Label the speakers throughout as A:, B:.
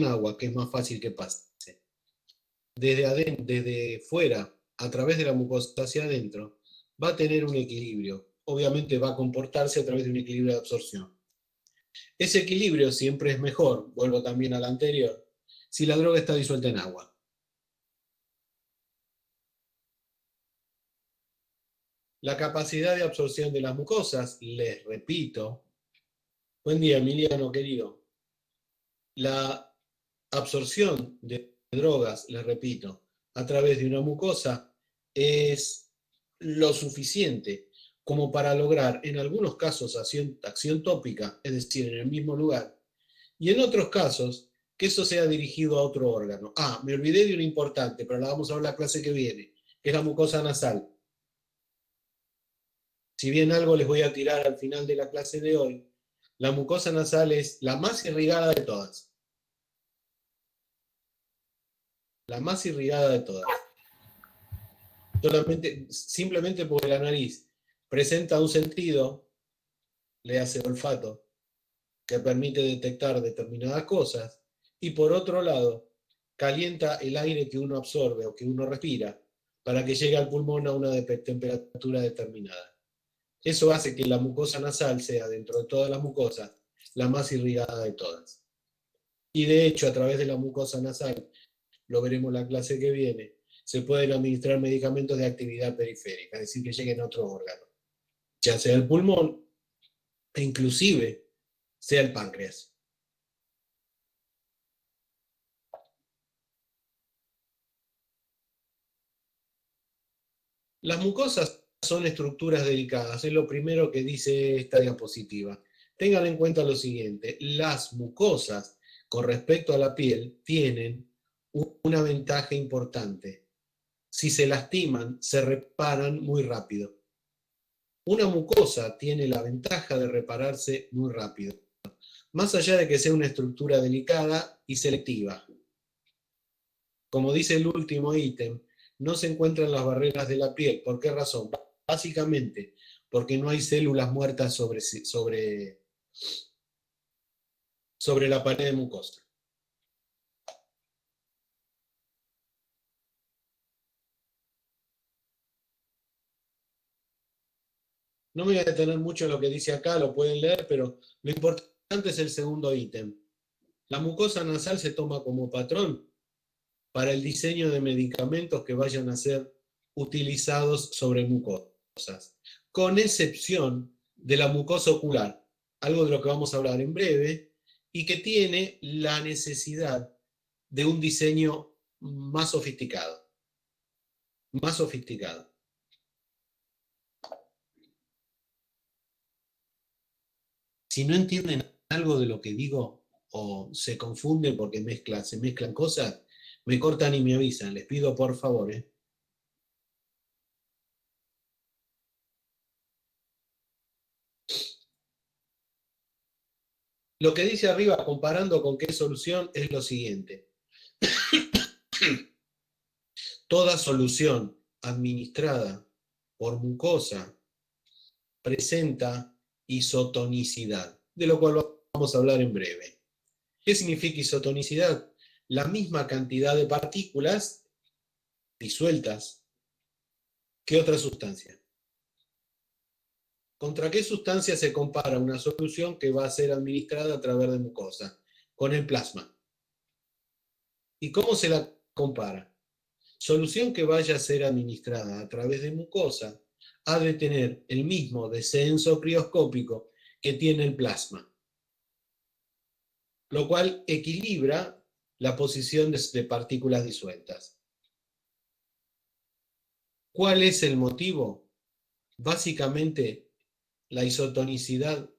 A: agua, que es más fácil que pase. Desde fuera, a través de la mucosa hacia adentro, va a tener un equilibrio. Obviamente va a comportarse a través de un equilibrio de absorción. Ese equilibrio siempre es mejor, vuelvo también al anterior, si la droga está disuelta en agua. La capacidad de absorción de las mucosas, les repito, buen día Emiliano querido, la absorción de drogas, les repito, a través de una mucosa es lo suficiente como para lograr en algunos casos acción tópica, es decir, en el mismo lugar, y en otros casos que eso sea dirigido a otro órgano. Ah, me olvidé de una importante, pero la vamos a ver la clase que viene, que es la mucosa nasal. Si bien algo les voy a tirar al final de la clase de hoy, la mucosa nasal es la más irrigada de todas. La más irrigada de todas. Simplemente porque la nariz presenta un sentido, le hace olfato, que permite detectar determinadas cosas, y por otro lado, calienta el aire que uno absorbe o que uno respira para que llegue al pulmón a una temperatura determinada. Eso hace que la mucosa nasal sea, dentro de todas las mucosas, la más irrigada de todas. Y de hecho, a través de la mucosa nasal, lo veremos en la clase que viene, se pueden administrar medicamentos de actividad periférica, es decir, que lleguen a otro órgano, ya sea el pulmón e inclusive sea el páncreas. Las mucosas son estructuras delicadas, es lo primero que dice esta diapositiva. Tengan en cuenta lo siguiente, las mucosas con respecto a la piel tienen una ventaja importante. Si se lastiman, se reparan muy rápido. Una mucosa tiene la ventaja de repararse muy rápido, más allá de que sea una estructura delicada y selectiva. Como dice el último ítem, no se encuentran las barreras de la piel. ¿Por qué razón? Básicamente, porque no hay células muertas sobre la pared mucosa. No me voy a detener mucho en lo que dice acá, lo pueden leer, pero lo importante es el segundo ítem. La mucosa nasal se toma como patrón para el diseño de medicamentos que vayan a ser utilizados sobre mucosas, con excepción de la mucosa ocular, algo de lo que vamos a hablar en breve, y que tiene la necesidad de un diseño más sofisticado. Más sofisticado. Si no entienden algo de lo que digo o se confunden porque se mezclan cosas, me cortan y me avisan. Les pido por favor. Lo que dice arriba, comparando con qué solución, es lo siguiente. Toda solución administrada por mucosa presenta isotonicidad, de lo cual vamos a hablar en breve. ¿Qué significa isotonicidad? La misma cantidad de partículas disueltas que otra sustancia. ¿Contra qué sustancia se compara una solución que va a ser administrada a través de mucosa? Con el plasma. ¿Y cómo se la compara? Solución que vaya a ser administrada a través de mucosa ha de tener el mismo descenso crioscópico que tiene el plasma, lo cual equilibra la posición de partículas disueltas. ¿Cuál es el motivo? Básicamente, la isotonicidad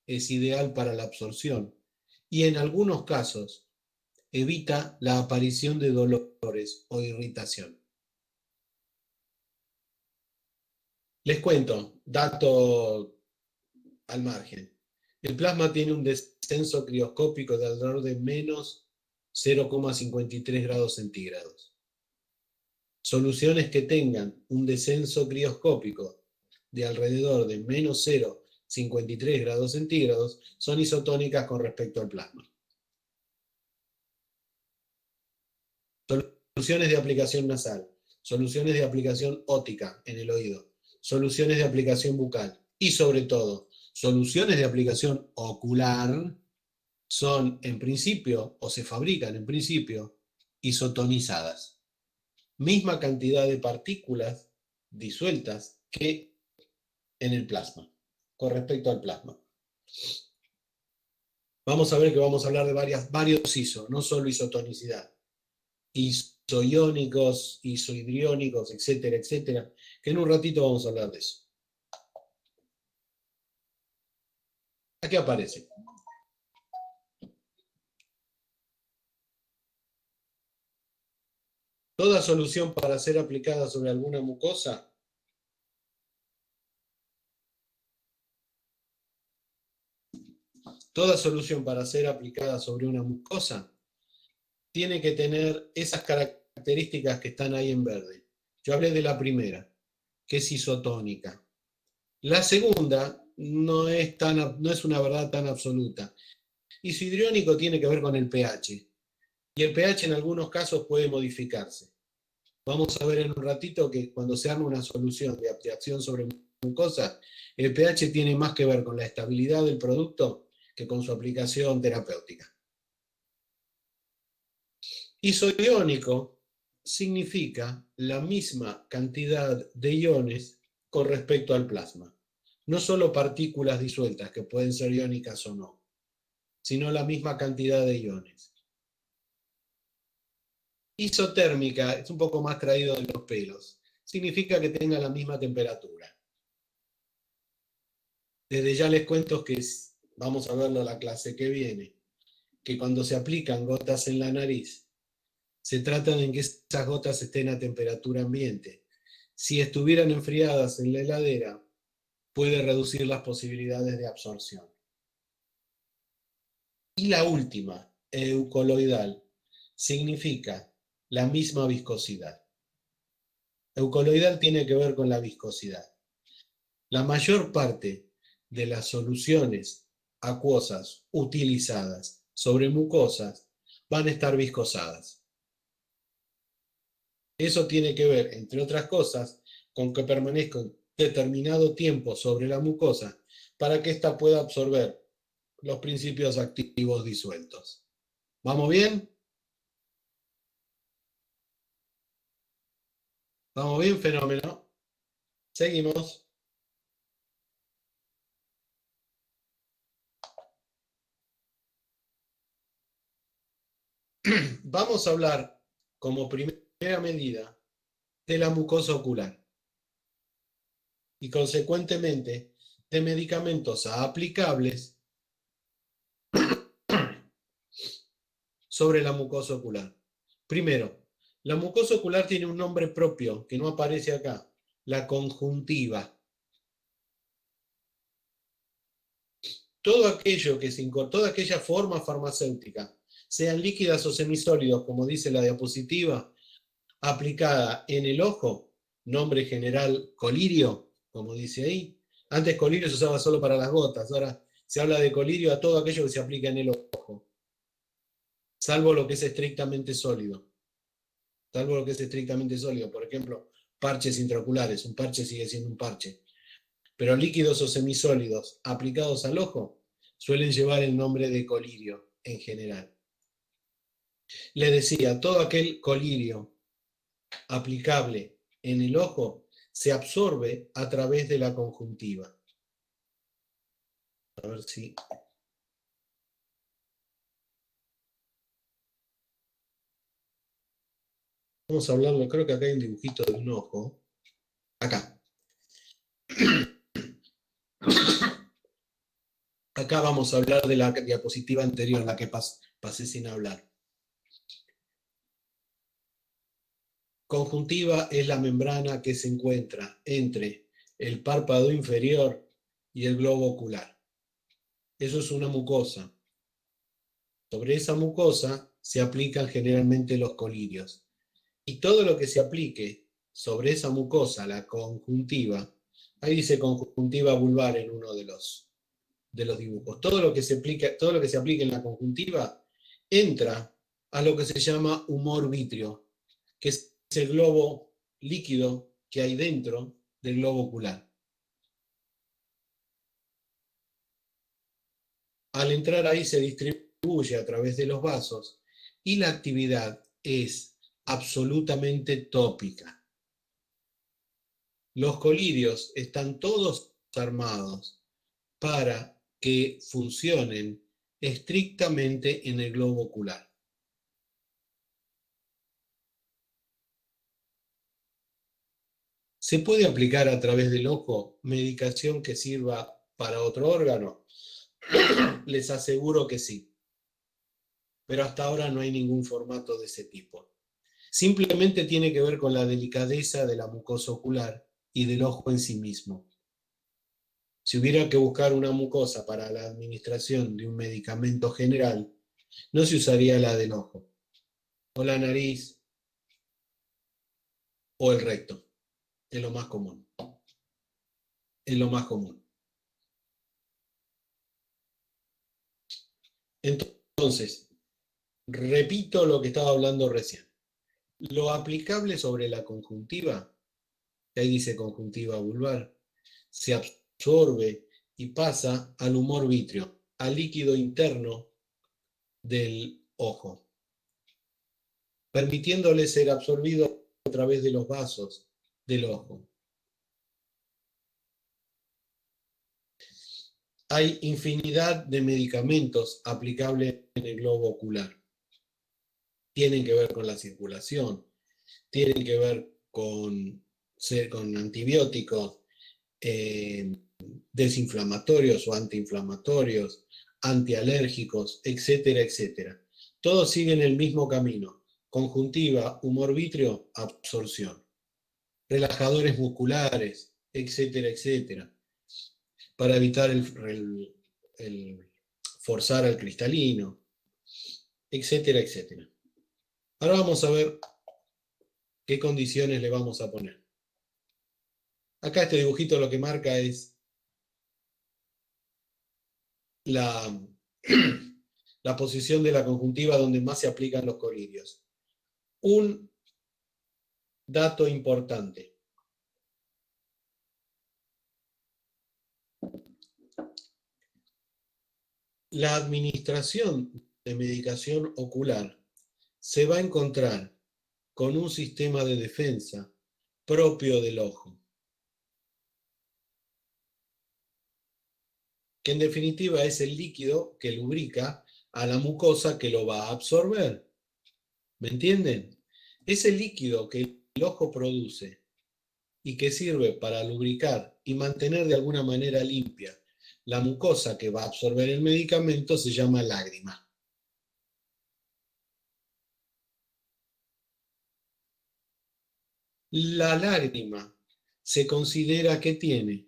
A: es ideal para la absorción y en algunos casos evita la aparición de dolores o irritación. Les cuento, dato al margen. El plasma tiene un descenso crioscópico de alrededor de menos 0,53 grados centígrados. Soluciones que tengan un descenso crioscópico de alrededor de menos 0,53 grados centígrados son isotónicas con respecto al plasma. Soluciones de aplicación nasal, soluciones de aplicación óptica en el oído, soluciones de aplicación bucal y sobre todo, soluciones de aplicación ocular son en principio, o se fabrican en principio, isotonizadas. Misma cantidad de partículas disueltas que en el plasma, con respecto al plasma. Vamos a ver que vamos a hablar de varios ISO, no solo isotonicidad. Isoiónicos, isohidriónicos, etcétera, etcétera, que en un ratito vamos a hablar de eso. Aquí aparece. Toda solución para ser aplicada sobre alguna mucosa toda solución para ser aplicada sobre una mucosa tiene que tener esas características que están ahí en verde. Yo hablé de la primera, que es isotónica. La segunda no es una verdad tan absoluta. Isohidriónico tiene que ver con el pH. Y el pH en algunos casos puede modificarse. Vamos a ver en un ratito que cuando se arma una solución de acción sobre mucosa, el pH tiene más que ver con la estabilidad del producto que con su aplicación terapéutica. Isoiónico significa la misma cantidad de iones con respecto al plasma. No solo partículas disueltas que pueden ser iónicas o no, sino la misma cantidad de iones. Isotérmica es un poco más traído de los pelos. Significa que tenga la misma temperatura. Desde ya les cuento que vamos a verlo la clase que viene, que cuando se aplican gotas en la nariz, se trata de que esas gotas estén a temperatura ambiente. Si estuvieran enfriadas en la heladera, puede reducir las posibilidades de absorción. Y la última, eucoloidal, significa la misma viscosidad. Eucoloidal tiene que ver con la viscosidad. La mayor parte de las soluciones acuosas utilizadas sobre mucosas van a estar viscosadas. Eso tiene que ver, entre otras cosas, con que permanezca un determinado tiempo sobre la mucosa para que ésta pueda absorber los principios activos disueltos. ¿Vamos bien? ¿Vamos bien? Fenómeno. Seguimos. Vamos a hablar como primera medida de la mucosa ocular y consecuentemente de medicamentos aplicables sobre la mucosa ocular. Primero, la mucosa ocular tiene un nombre propio que no aparece acá, la conjuntiva. Toda aquella forma farmacéutica, sean líquidas o semisólidos, como dice la diapositiva, aplicada en el ojo, nombre general colirio, como dice ahí. Antes colirio se usaba solo para las gotas, ahora se habla de colirio a todo aquello que se aplica en el ojo, salvo lo que es estrictamente sólido. Salvo lo que es estrictamente sólido, por ejemplo, parches intraoculares, un parche sigue siendo un parche. Pero líquidos o semisólidos aplicados al ojo suelen llevar el nombre de colirio en general. Le decía, todo aquel colirio aplicable en el ojo se absorbe a través de la conjuntiva. A ver si... Vamos a hablarlo, creo que acá hay un dibujito de un ojo. Acá. Acá vamos a hablar de la diapositiva anterior, la que pasé sin hablar. Conjuntiva es la membrana que se encuentra entre el párpado inferior y el globo ocular. Eso es una mucosa. Sobre esa mucosa se aplican generalmente los colirios. Y todo lo que se aplique sobre esa mucosa, la conjuntiva, ahí dice conjuntiva vulvar en uno de los dibujos. Todo lo que se aplique en la conjuntiva entra a lo que se llama humor vítreo, que es el globo líquido que hay dentro del globo ocular. Al entrar ahí se distribuye a través de los vasos y la actividad es absolutamente tópica. Los colidios están todos armados para que funcionen estrictamente en el globo ocular. ¿Se puede aplicar a través del ojo medicación que sirva para otro órgano? Les aseguro que sí, pero hasta ahora no hay ningún formato de ese tipo. Simplemente tiene que ver con la delicadeza de la mucosa ocular y del ojo en sí mismo. Si hubiera que buscar una mucosa para la administración de un medicamento general, no se usaría la del ojo, o la nariz, o el recto. Es lo más común. Es lo más común. Entonces, repito lo que estaba hablando recién. Lo aplicable sobre la conjuntiva, que ahí dice conjuntiva vulvar, se absorbe y pasa al humor vítreo, al líquido interno del ojo, permitiéndole ser absorbido a través de los vasos del ojo. Hay infinidad de medicamentos aplicables en el globo ocular. Tienen que ver con la circulación, tienen que ver con antibióticos, desinflamatorios o antiinflamatorios, antialérgicos, etcétera, etcétera. Todos siguen el mismo camino. Conjuntiva, humor vítreo, absorción. Relajadores musculares, etcétera, etcétera. Para evitar el forzar al cristalino, etcétera, etcétera. Ahora vamos a ver qué condiciones le vamos a poner. Acá este dibujito lo que marca es la, la posición de la conjuntiva donde más se aplican los colidios. Un dato importante. La administración de medicación ocular se va a encontrar con un sistema de defensa propio del ojo, que en definitiva es el líquido que lubrica a la mucosa que lo va a absorber. ¿Me entienden? Ese líquido que el ojo produce y que sirve para lubricar y mantener de alguna manera limpia la mucosa que va a absorber el medicamento se llama lágrima. La lágrima se considera que tiene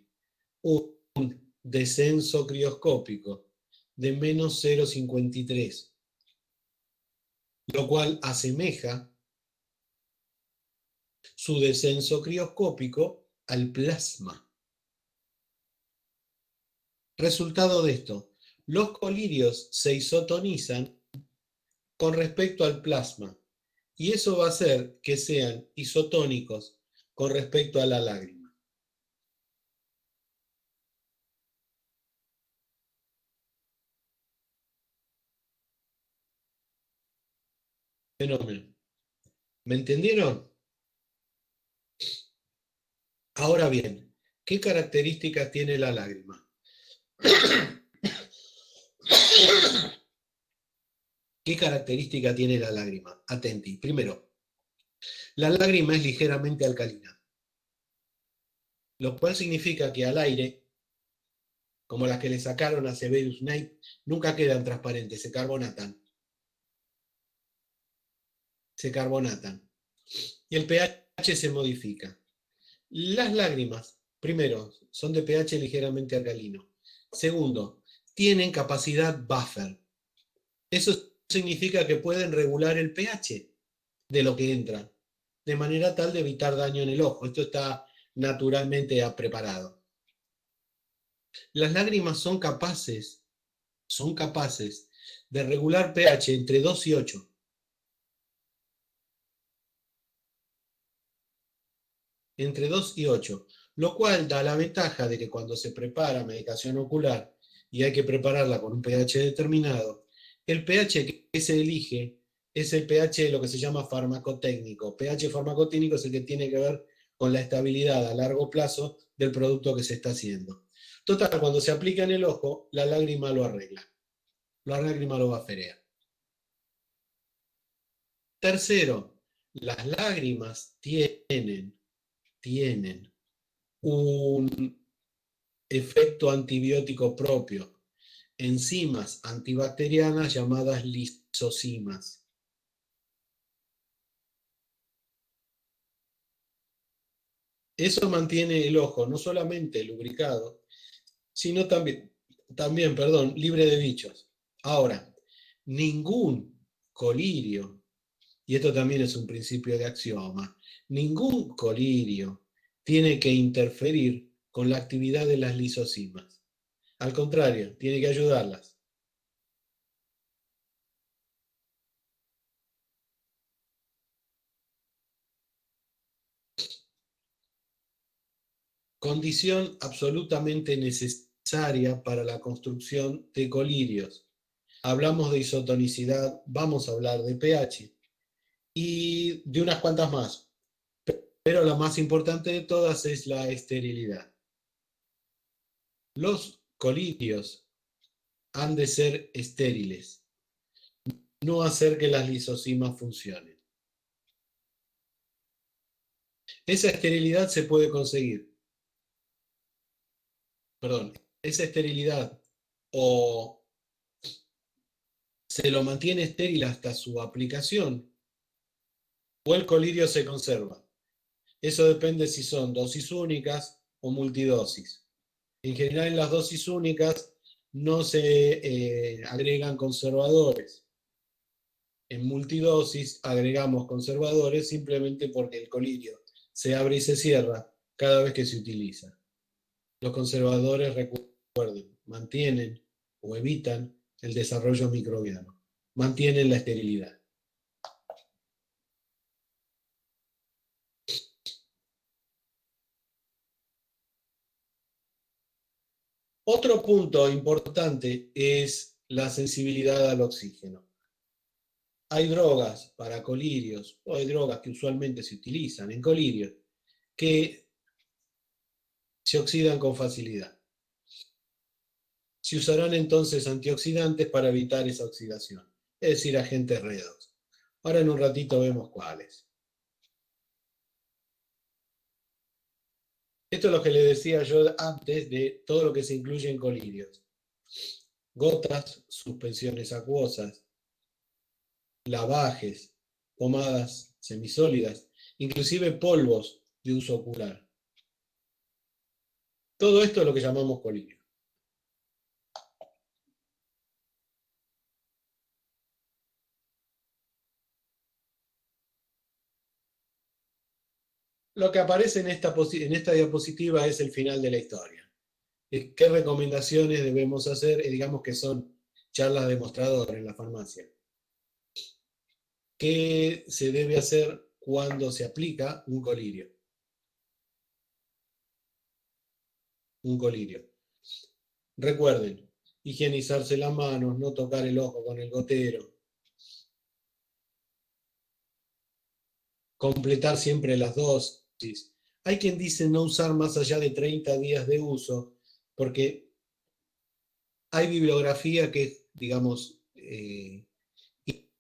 A: un descenso crioscópico de menos 0,53, lo cual asemeja su descenso crioscópico al plasma. Resultado de esto, los colidios se isotonizan con respecto al plasma y eso va a hacer que sean isotónicos con respecto a la lágrima. Fenómeno. ¿Me entendieron? Ahora bien, ¿qué características tiene la lágrima? ¿Qué característica tiene la lágrima? Atenti. Primero, la lágrima es ligeramente alcalina, lo cual significa que al aire, como las que le sacaron a Severus Snape, nunca quedan transparentes, se carbonatan. Se carbonatan. Y el pH se modifica. Las lágrimas, primero, son de pH ligeramente alcalino. Segundo, tienen capacidad buffer. Eso significa que pueden regular el pH de lo que entra, de manera tal de evitar daño en el ojo. Esto está naturalmente preparado. Las lágrimas son capaces de regular pH entre 2 y 8. entre 2 y 8, lo cual da la ventaja de que cuando se prepara medicación ocular y hay que prepararla con un pH determinado, el pH que se elige es el pH de lo que se llama farmacotécnico. pH farmacotécnico es el que tiene que ver con la estabilidad a largo plazo del producto que se está haciendo. Total, cuando se aplica en el ojo, la lágrima lo arregla. La lágrima lo aferea. Tercero, las lágrimas tienen un efecto antibiótico propio, enzimas antibacterianas llamadas lisosimas. Eso mantiene el ojo no solamente lubricado, sino también, libre de bichos. Ahora, ningún colirio, y esto también es un principio de axioma, ningún colirio tiene que interferir con la actividad de las lisosimas. Al contrario, tiene que ayudarlas. Condición absolutamente necesaria para la construcción de colirios. Hablamos de isotonicidad, vamos a hablar de pH y de unas cuantas más, pero la más importante de todas es la esterilidad. Los colirios han de ser estériles, no hacer que las lisosimas funcionen. Esa esterilidad se puede conseguir, esa esterilidad o se lo mantiene estéril hasta su aplicación o el colirio se conserva. Eso depende si son dosis únicas o multidosis. En general, en las dosis únicas no se agregan conservadores. En multidosis agregamos conservadores simplemente porque el colirio se abre y se cierra cada vez que se utiliza. Los conservadores, recuerden, mantienen o evitan el desarrollo microbiano, mantienen la esterilidad. Otro punto importante es la sensibilidad al oxígeno. Hay drogas para colirios, o hay drogas que usualmente se utilizan en colirios, que se oxidan con facilidad. Se usarán entonces antioxidantes para evitar esa oxidación, es decir, agentes redox. Ahora en un ratito vemos cuáles. Esto es lo que les decía yo antes de todo lo que se incluye en colirios. Gotas, suspensiones acuosas, lavajes, pomadas semisólidas, inclusive polvos de uso ocular. Todo esto es lo que llamamos colirio. Lo que aparece en esta diapositiva es el final de la historia. ¿Qué recomendaciones debemos hacer? Digamos que son charlas de mostrador en la farmacia. ¿Qué se debe hacer cuando se aplica un colirio? Un colirio. Recuerden, higienizarse las manos, no tocar el ojo con el gotero, completar siempre las dosis. Hay quien dice no usar más allá de 30 días de uso, porque hay bibliografía que, digamos,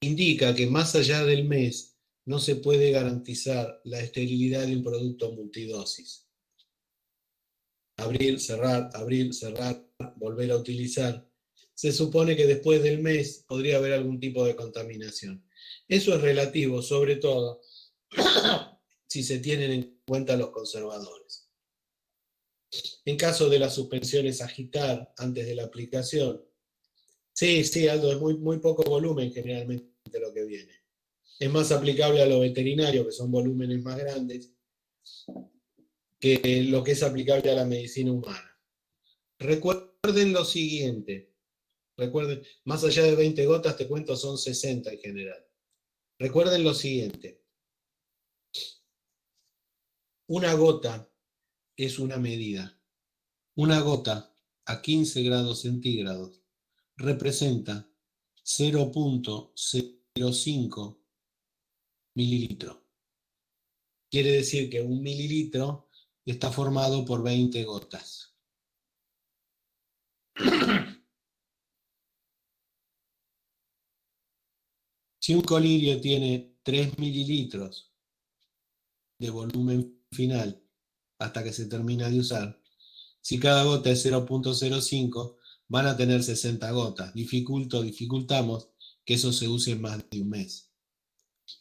A: indica que más allá del mes no se puede garantizar la esterilidad de un producto multidosis. Abrir, cerrar, volver a utilizar. Se supone que después del mes podría haber algún tipo de contaminación. Eso es relativo, sobre todo, si se tienen en cuenta los conservadores. En caso de las suspensiones, agitar antes de la aplicación. Sí, Aldo, es muy poco volumen generalmente lo que viene. Es más aplicable a lo veterinario, que son volúmenes más grandes, que lo que es aplicable a la medicina humana. Recuerden lo siguiente, más allá de 20 gotas, te cuento, son 60 en general. Recuerden lo siguiente, Una gota es una medida. Una gota a 15 grados centígrados representa 0,05 mililitros. Quiere decir que un mililitro está formado por 20 gotas. Si un colirio tiene 3 mililitros de volumen final hasta que se termina de usar, si cada gota es 0,05, van a tener 60 gotas. Dificultamos que eso se use en más de un mes.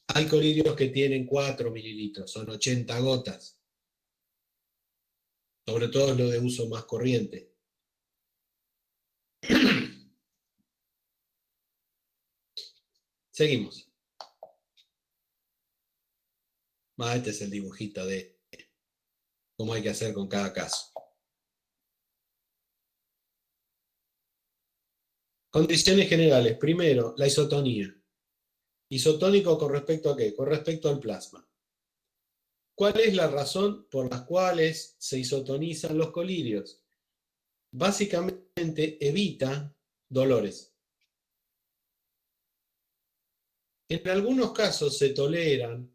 A: Hay colirios que tienen 4 mililitros, son 80 gotas, sobre todo lo de uso más corriente. Seguimos. Este es el dibujito de cómo hay que hacer con cada caso. Condiciones generales. Primero, la isotonía. ¿Isotónico con respecto a qué? Con respecto al plasma. ¿Cuál es la razón por la cual se isotonizan los colirios? Básicamente evita dolores. En algunos casos se toleran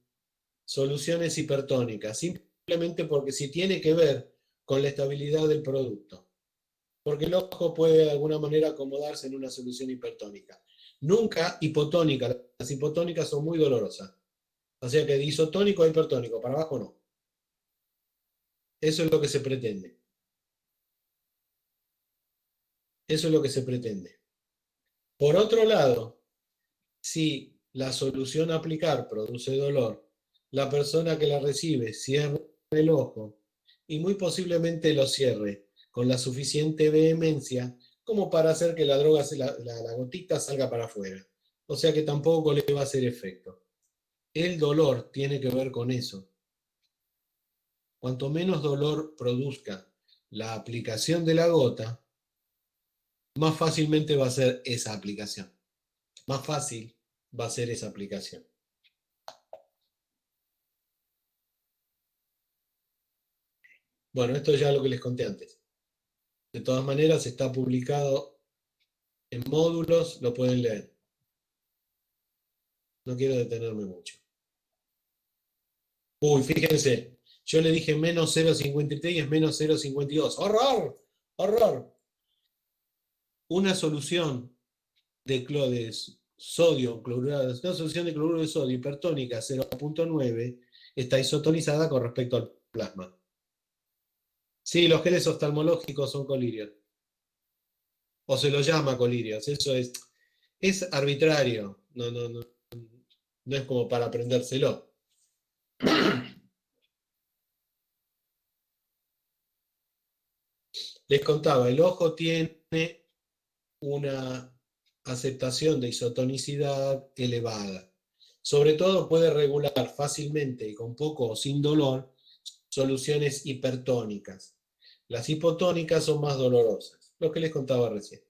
A: soluciones hipertónicas, simplemente porque si tiene que ver con la estabilidad del producto. Porque el ojo puede de alguna manera acomodarse en una solución hipertónica. Nunca hipotónica. Las hipotónicas son muy dolorosas. O sea que de isotónico a hipertónico, para abajo no. Eso es lo que se pretende. Eso es lo que se pretende. Por otro lado, si la solución a aplicar produce dolor, la persona que la recibe cierra el ojo y muy posiblemente lo cierre con la suficiente vehemencia como para hacer que la droga, la gotita salga para afuera. O sea que tampoco le va a hacer efecto. El dolor tiene que ver con eso. Cuanto menos dolor produzca la aplicación de la gota, más fácilmente va a ser esa aplicación. Más fácil va a ser esa aplicación. Bueno, esto es ya lo que les conté antes. De todas maneras, está publicado en módulos, lo pueden leer. No quiero detenerme mucho. Uy, fíjense, yo le dije menos 0,53 y es menos 0,52. ¡Horror! ¡Horror! Una solución de sodio cloruro, una solución de cloruro de sodio hipertónica 0,9 está isotonizada con respecto al plasma. Sí, los geles oftalmológicos son colirios. O se los llama colirios. Eso es arbitrario. No es como para aprendérselo. Les contaba, el ojo tiene una aceptación de isotonicidad elevada. Sobre todo puede regular fácilmente y con poco o sin dolor soluciones hipertónicas. Las hipotónicas son más dolorosas, lo que les contaba recién.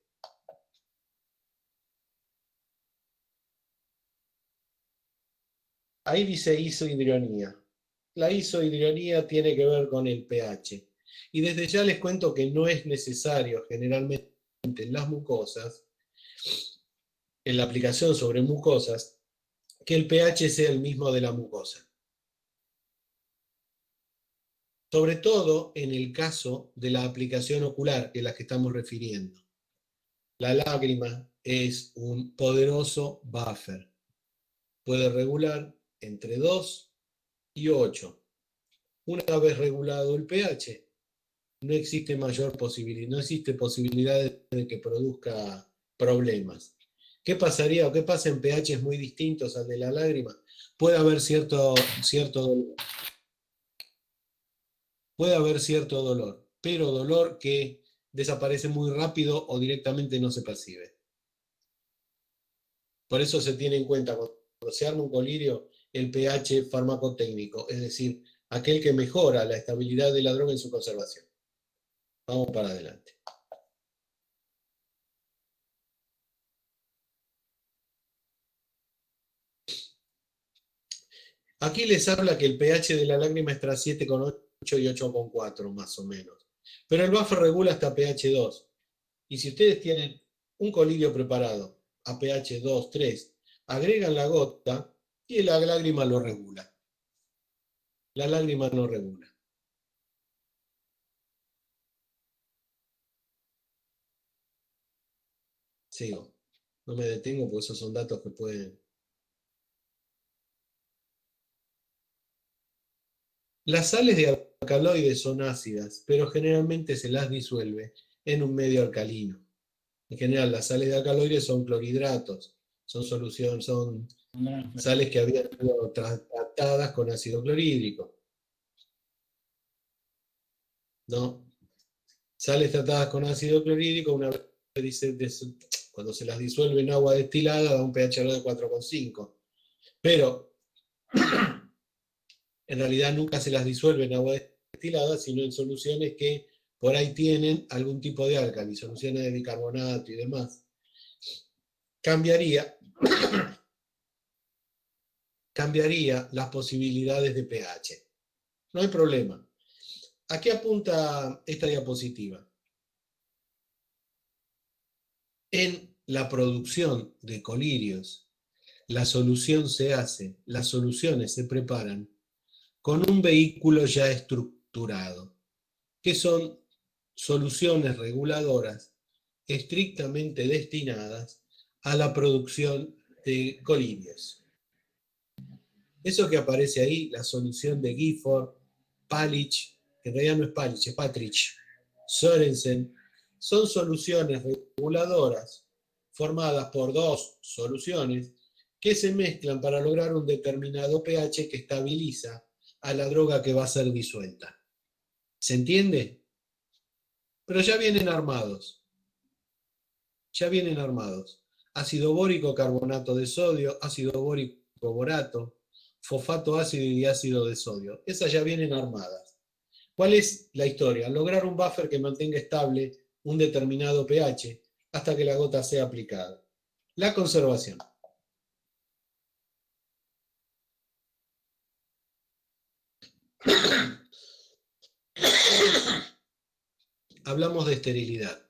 A: Ahí dice isohidronía. La isohidronía tiene que ver con el pH. Y desde ya les cuento que no es necesario generalmente en las mucosas, en la aplicación sobre mucosas, que el pH sea el mismo de la mucosa. Sobre todo en el caso de la aplicación ocular, que es la que estamos refiriendo. La lágrima es un poderoso buffer. Puede regular entre 2 y 8. Una vez regulado el pH, no existe mayor posibilidad, no existe posibilidad de que produzca problemas. ¿Qué pasaría o qué pasa en pHs muy distintos al de la lágrima? Puede haber puede haber cierto dolor, pero dolor que desaparece muy rápido o directamente no se percibe. Por eso se tiene en cuenta cuando se arma un colirio el pH farmacotécnico, es decir, aquel que mejora la estabilidad de la droga en su conservación. Vamos para adelante. Aquí les habla que el pH de la lágrima está 7,8 y 8,4 más o menos. Pero el buffer regula hasta pH 2. Y si ustedes tienen un colirio preparado a pH 2, 3, agregan la gota y la lágrima lo regula. La lágrima no regula. Sigo. No me detengo porque esos son datos que pueden... Las sales de alcaloides son ácidas, pero generalmente se las disuelve en un medio alcalino. En general, las sales de alcaloides son clorhidratos, son sales que habían sido tratadas con ácido clorhídrico, ¿no? Sales tratadas con ácido clorhídrico, una vez cuando se las disuelve en agua destilada, da un pH de 4,5. Pero en realidad nunca se las disuelve en agua destilada, sino en soluciones que por ahí tienen algún tipo de álcali, soluciones de bicarbonato y demás. Cambiaría las posibilidades de pH. No hay problema. ¿A qué apunta esta diapositiva? En la producción de colirios, las soluciones se preparan con un vehículo ya estructurado, que son soluciones reguladoras estrictamente destinadas a la producción de colirios. Eso que aparece ahí, la solución de Gifford, Palich, que en realidad no es Palich, es Patrich, Sorensen, son soluciones reguladoras formadas por dos soluciones que se mezclan para lograr un determinado pH que estabiliza a la droga que va a ser disuelta. ¿Se entiende? Pero ya vienen armados. Ya vienen armados. Ácido bórico, carbonato de sodio, ácido bórico, borato, fosfato ácido y ácido de sodio. Esas ya vienen armadas. ¿Cuál es la historia? Lograr un buffer que mantenga estable un determinado pH hasta que la gota sea aplicada. La conservación. Hablamos de esterilidad,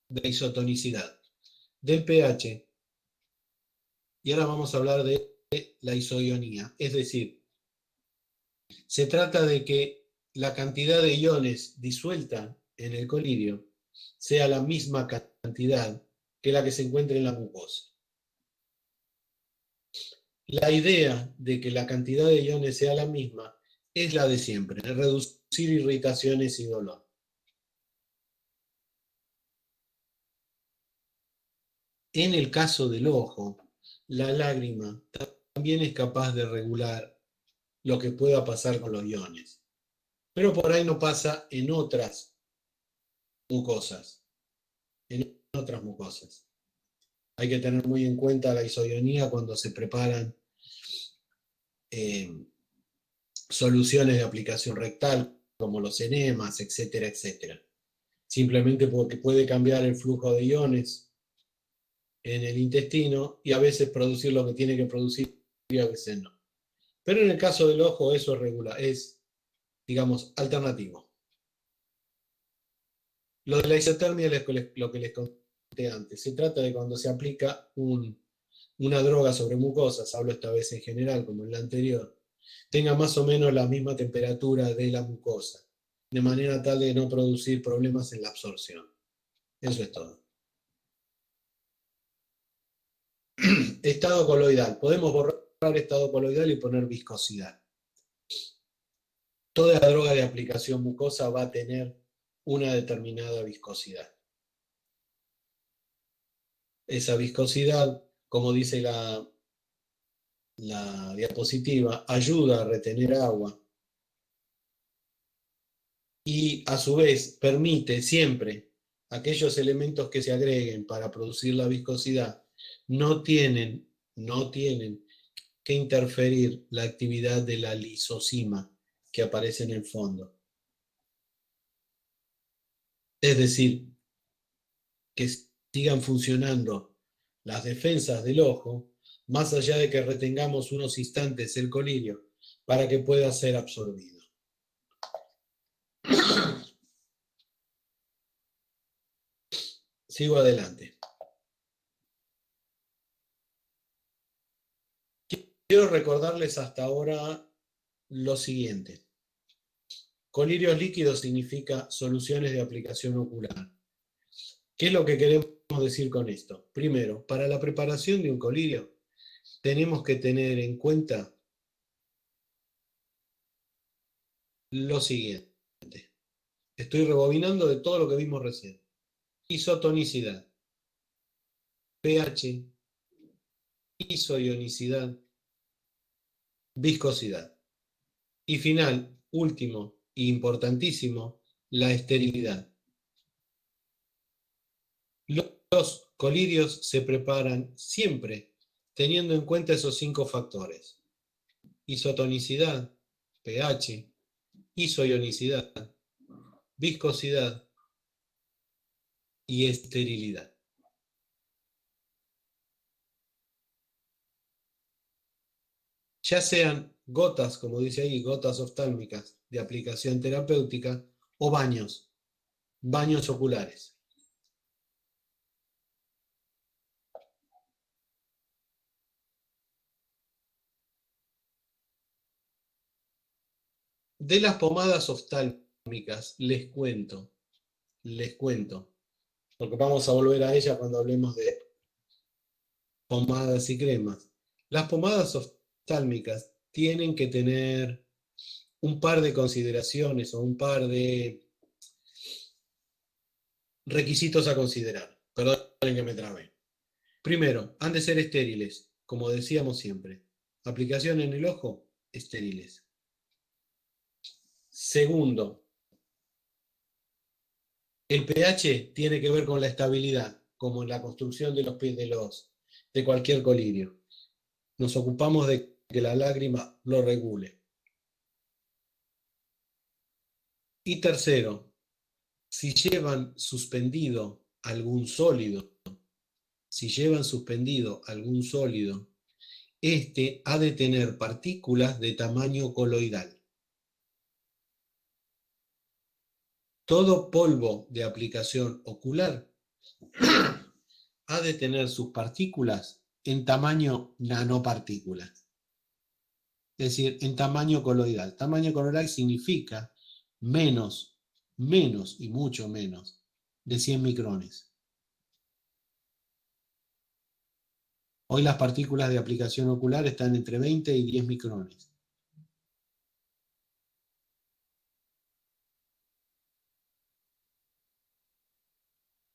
A: de isotonicidad, del pH, y ahora vamos a hablar de la isoionía. Es decir, se trata de que la cantidad de iones disuelta en el colirio sea la misma cantidad que la que se encuentra en la mucosa. La idea de que la cantidad de iones sea la misma es la de siempre, reducir irritaciones y dolor. En el caso del ojo, la lágrima también es capaz de regular lo que pueda pasar con los iones, pero por ahí no pasa en otras mucosas, en otras mucosas. Hay que tener muy en cuenta la isoionía cuando se preparan eh, soluciones de aplicación rectal, como los enemas, etcétera, etcétera. Simplemente porque puede cambiar el flujo de iones en el intestino y a veces producir lo que tiene que producir y a veces no. Pero en el caso del ojo eso es regular, es, digamos, alternativo. Lo de la isotermia es lo que les conté antes. Se trata de cuando se aplica una droga sobre mucosas, hablo esta vez en general como en la anterior, tenga más o menos la misma temperatura de la mucosa, de manera tal de no producir problemas en la absorción. Eso es todo. Estado coloidal. Podemos borrar estado coloidal y poner viscosidad. Toda droga de aplicación mucosa va a tener una determinada viscosidad. Esa viscosidad, como dice la diapositiva, ayuda a retener agua y a su vez permite siempre aquellos elementos que se agreguen para producir la viscosidad no tienen que interferir la actividad de la lisosima que aparece en el fondo. Es decir, que sigan funcionando las defensas del ojo más allá de que retengamos unos instantes el colirio para que pueda ser absorbido. Sigo adelante. Quiero recordarles hasta ahora lo siguiente. Colirios líquidos significa soluciones de aplicación ocular. ¿Qué es lo que queremos decir con esto? Primero, para la preparación de un colirio tenemos que tener en cuenta lo siguiente. Estoy rebobinando de todo lo que vimos recién. Isotonicidad, pH, isoionicidad, viscosidad. Y final, último e importantísimo, la esterilidad. Los colirios se preparan siempre teniendo en cuenta esos 5 factores. Isotonicidad, pH, isoionicidad, viscosidad y esterilidad. Ya sean gotas, como dice ahí, gotas oftálmicas de aplicación terapéutica o baños oculares. De las pomadas oftálmicas les cuento, porque vamos a volver a ella cuando hablemos de pomadas y cremas. Las pomadas oftálmicas tienen que tener un par de consideraciones o un par de requisitos a considerar. Perdonen que me trabé. Primero, han de ser estériles, como decíamos siempre. Aplicación en el ojo, estériles. Segundo, el pH tiene que ver con la estabilidad, como en la construcción de los pies de cualquier colirio. Nos ocupamos de que la lágrima lo regule. Y tercero, si llevan suspendido algún sólido, este ha de tener partículas de tamaño coloidal. Todo polvo de aplicación ocular ha de tener sus partículas en tamaño nanopartículas, es decir, en tamaño coloidal. Tamaño coloidal significa menos y mucho menos de 100 micrones. Hoy las partículas de aplicación ocular están entre 20 y 10 micrones.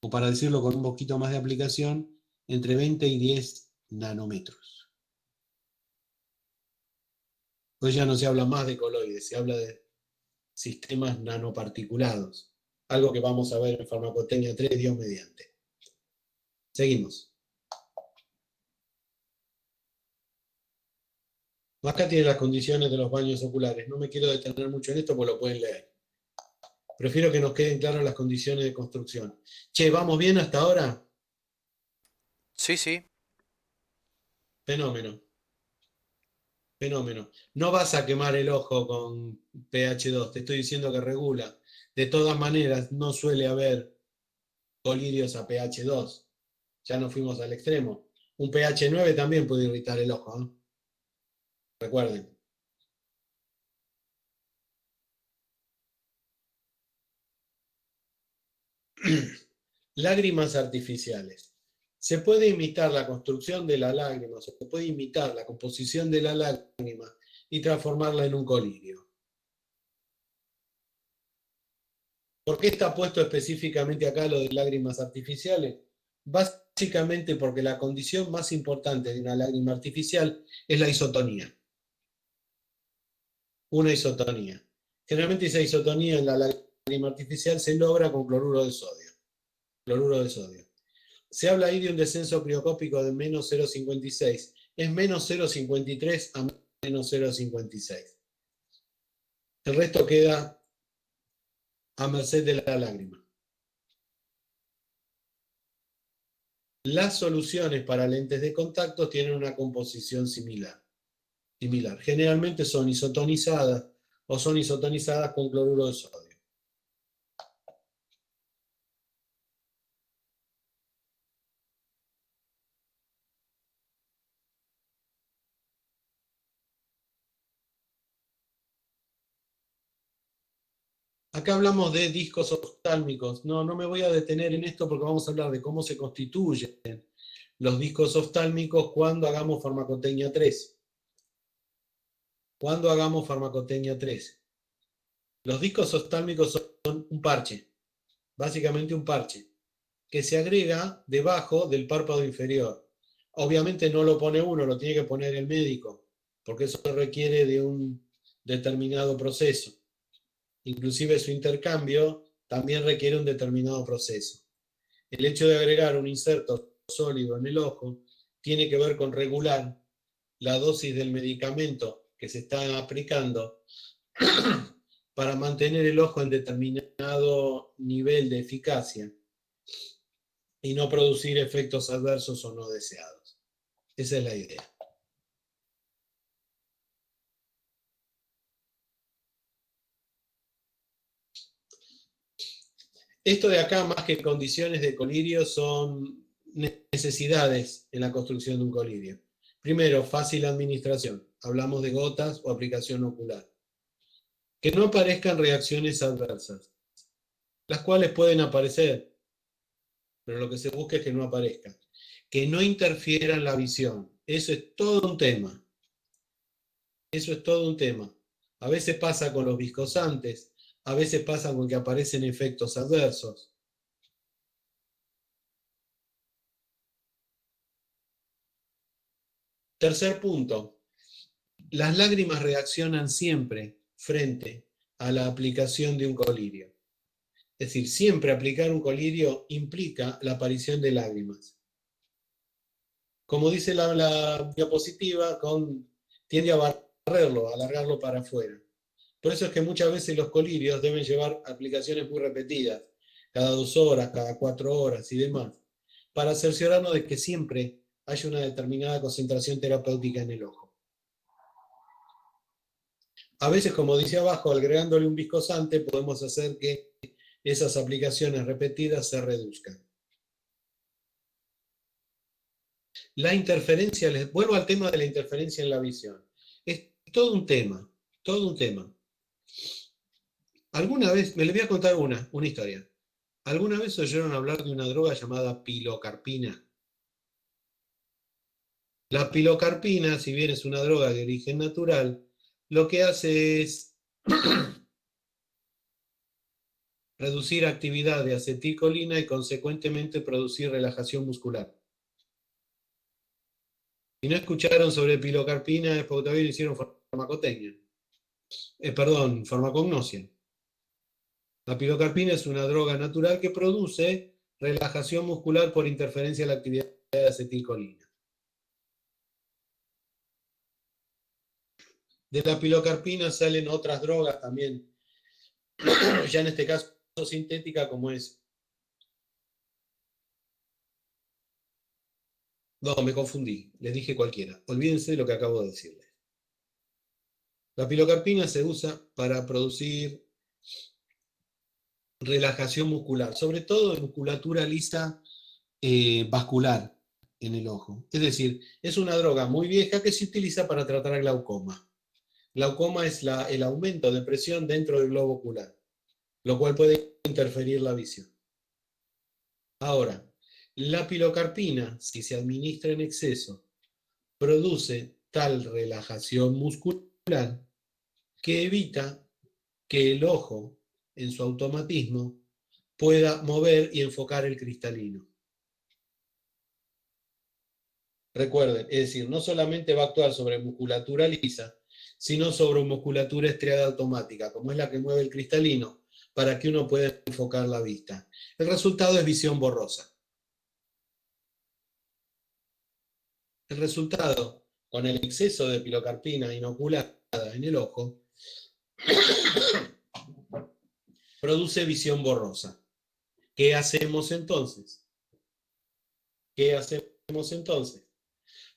A: O para decirlo con un poquito más de aplicación, entre 20 y 10 nanómetros. Hoy ya no se habla más de coloides, se habla de sistemas nanoparticulados, algo que vamos a ver en Farmacotecnia 3, Dios mediante. Seguimos. Acá tiene las condiciones de los baños oculares. No me quiero detener mucho en esto porque lo pueden leer. Prefiero que nos queden claras las condiciones de construcción. Che, ¿vamos bien hasta ahora?
B: Sí, sí.
A: Fenómeno. No vas a quemar el ojo con pH 2, te estoy diciendo que regula. De todas maneras, no suele haber colirios a pH 2. Ya nos fuimos al extremo. Un pH 9 también puede irritar el ojo, ¿eh? Recuerden. Lágrimas artificiales. Se puede imitar la construcción de la lágrima, se puede imitar la composición de la lágrima y transformarla en un colirio. ¿Por qué está puesto específicamente acá lo de lágrimas artificiales? Básicamente porque la condición más importante de una lágrima artificial es la isotonía. Una isotonía. Generalmente esa isotonía en la lágrima artificial se logra con cloruro de sodio. Cloruro de sodio. Se habla ahí de un descenso criocópico de menos 0,56. Es menos 0,53 a menos 0,56. El resto queda a merced de la lágrima. Las soluciones para lentes de contacto tienen una composición similar. Generalmente son isotonizadas o son isotonizadas con cloruro de sodio. Acá hablamos de discos oftálmicos. No me voy a detener en esto porque vamos a hablar de cómo se constituyen los discos oftálmicos cuando hagamos farmacotecnia 3. Cuando hagamos farmacotecnia 3. Los discos oftálmicos son un parche, básicamente un parche, que se agrega debajo del párpado inferior. Obviamente no lo pone uno, lo tiene que poner el médico, porque eso requiere de un determinado proceso. Inclusive su intercambio también requiere un determinado proceso. El hecho de agregar un inserto sólido en el ojo tiene que ver con regular la dosis del medicamento que se está aplicando para mantener el ojo en determinado nivel de eficacia y no producir efectos adversos o no deseados. Esa es la idea. Esto de acá, más que condiciones de colirio, son necesidades en la construcción de un colirio. Primero, fácil administración. Hablamos de gotas o aplicación ocular. Que no aparezcan reacciones adversas, las cuales pueden aparecer, pero lo que se busca es que no aparezcan. Que no interfieran la visión. Eso es todo un tema. Eso es todo un tema. A veces pasa con los viscosantes, a veces pasa con que aparecen efectos adversos. Tercer punto, las lágrimas reaccionan siempre frente a la aplicación de un colirio. Es decir, siempre aplicar un colirio implica la aparición de lágrimas. Como dice la diapositiva, tiende a barrerlo, a alargarlo para afuera. Por eso es que muchas veces los colirios deben llevar aplicaciones muy repetidas, cada 2 horas, cada 4 horas y demás, para cerciorarnos de que siempre haya una determinada concentración terapéutica en el ojo. A veces, como dice abajo, agregándole un viscosante, podemos hacer que esas aplicaciones repetidas se reduzcan. La interferencia, les vuelvo al tema de la interferencia en la visión. Es todo un tema, todo un tema. Alguna vez, me les voy a contar una historia. ¿Alguna vez oyeron hablar de una droga llamada pilocarpina? La pilocarpina, si bien es una droga de origen natural, lo que hace es reducir actividad de acetilcolina y consecuentemente producir relajación muscular. Si no escucharon sobre pilocarpina es porque todavía no hicieron farmacotecnia. Farmacognosia. La pilocarpina es una droga natural que produce relajación muscular por interferencia de la actividad de acetilcolina. De la pilocarpina salen otras drogas también, ya en este caso sintética como es. No, me confundí, les dije cualquiera. Olvídense de lo que acabo de decirles. La pilocarpina se usa para producir relajación muscular, sobre todo de musculatura lisa vascular en el ojo. Es decir, es una droga muy vieja que se utiliza para tratar glaucoma. Glaucoma es el aumento de presión dentro del globo ocular, lo cual puede interferir la visión. Ahora, la pilocarpina, si se administra en exceso, produce tal relajación muscular que evita que el ojo, en su automatismo, pueda mover y enfocar el cristalino. Recuerden, es decir, no solamente va a actuar sobre musculatura lisa, sino sobre musculatura estriada automática, como es la que mueve el cristalino, para que uno pueda enfocar la vista. El resultado es visión borrosa. El resultado, con el exceso de pilocarpina inoculada en el ojo, produce visión borrosa. ¿Qué hacemos entonces? ¿Qué hacemos entonces?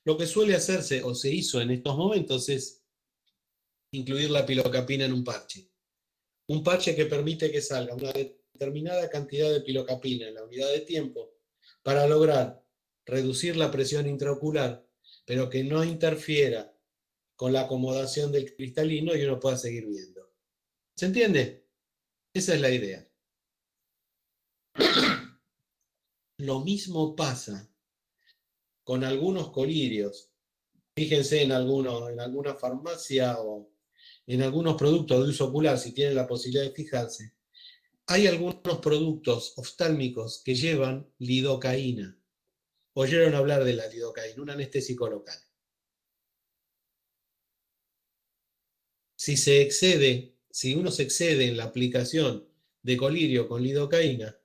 A: Lo que suele hacerse o se hizo en estos momentos es incluir la pilocarpina en un parche. Un parche que permite que salga una determinada cantidad de pilocarpina en la unidad de tiempo para lograr reducir la presión intraocular, pero que no interfiera con la acomodación del cristalino y uno pueda seguir viendo. ¿Se entiende? Esa es la idea. Lo mismo pasa con algunos colirios. Fíjense en alguna farmacia o en algunos productos de uso ocular, si tienen la posibilidad de fijarse. Hay algunos productos oftálmicos que llevan lidocaína. Oyeron hablar de la lidocaína, un anestésico local. Si uno se excede en la aplicación de colirio con lidocaína,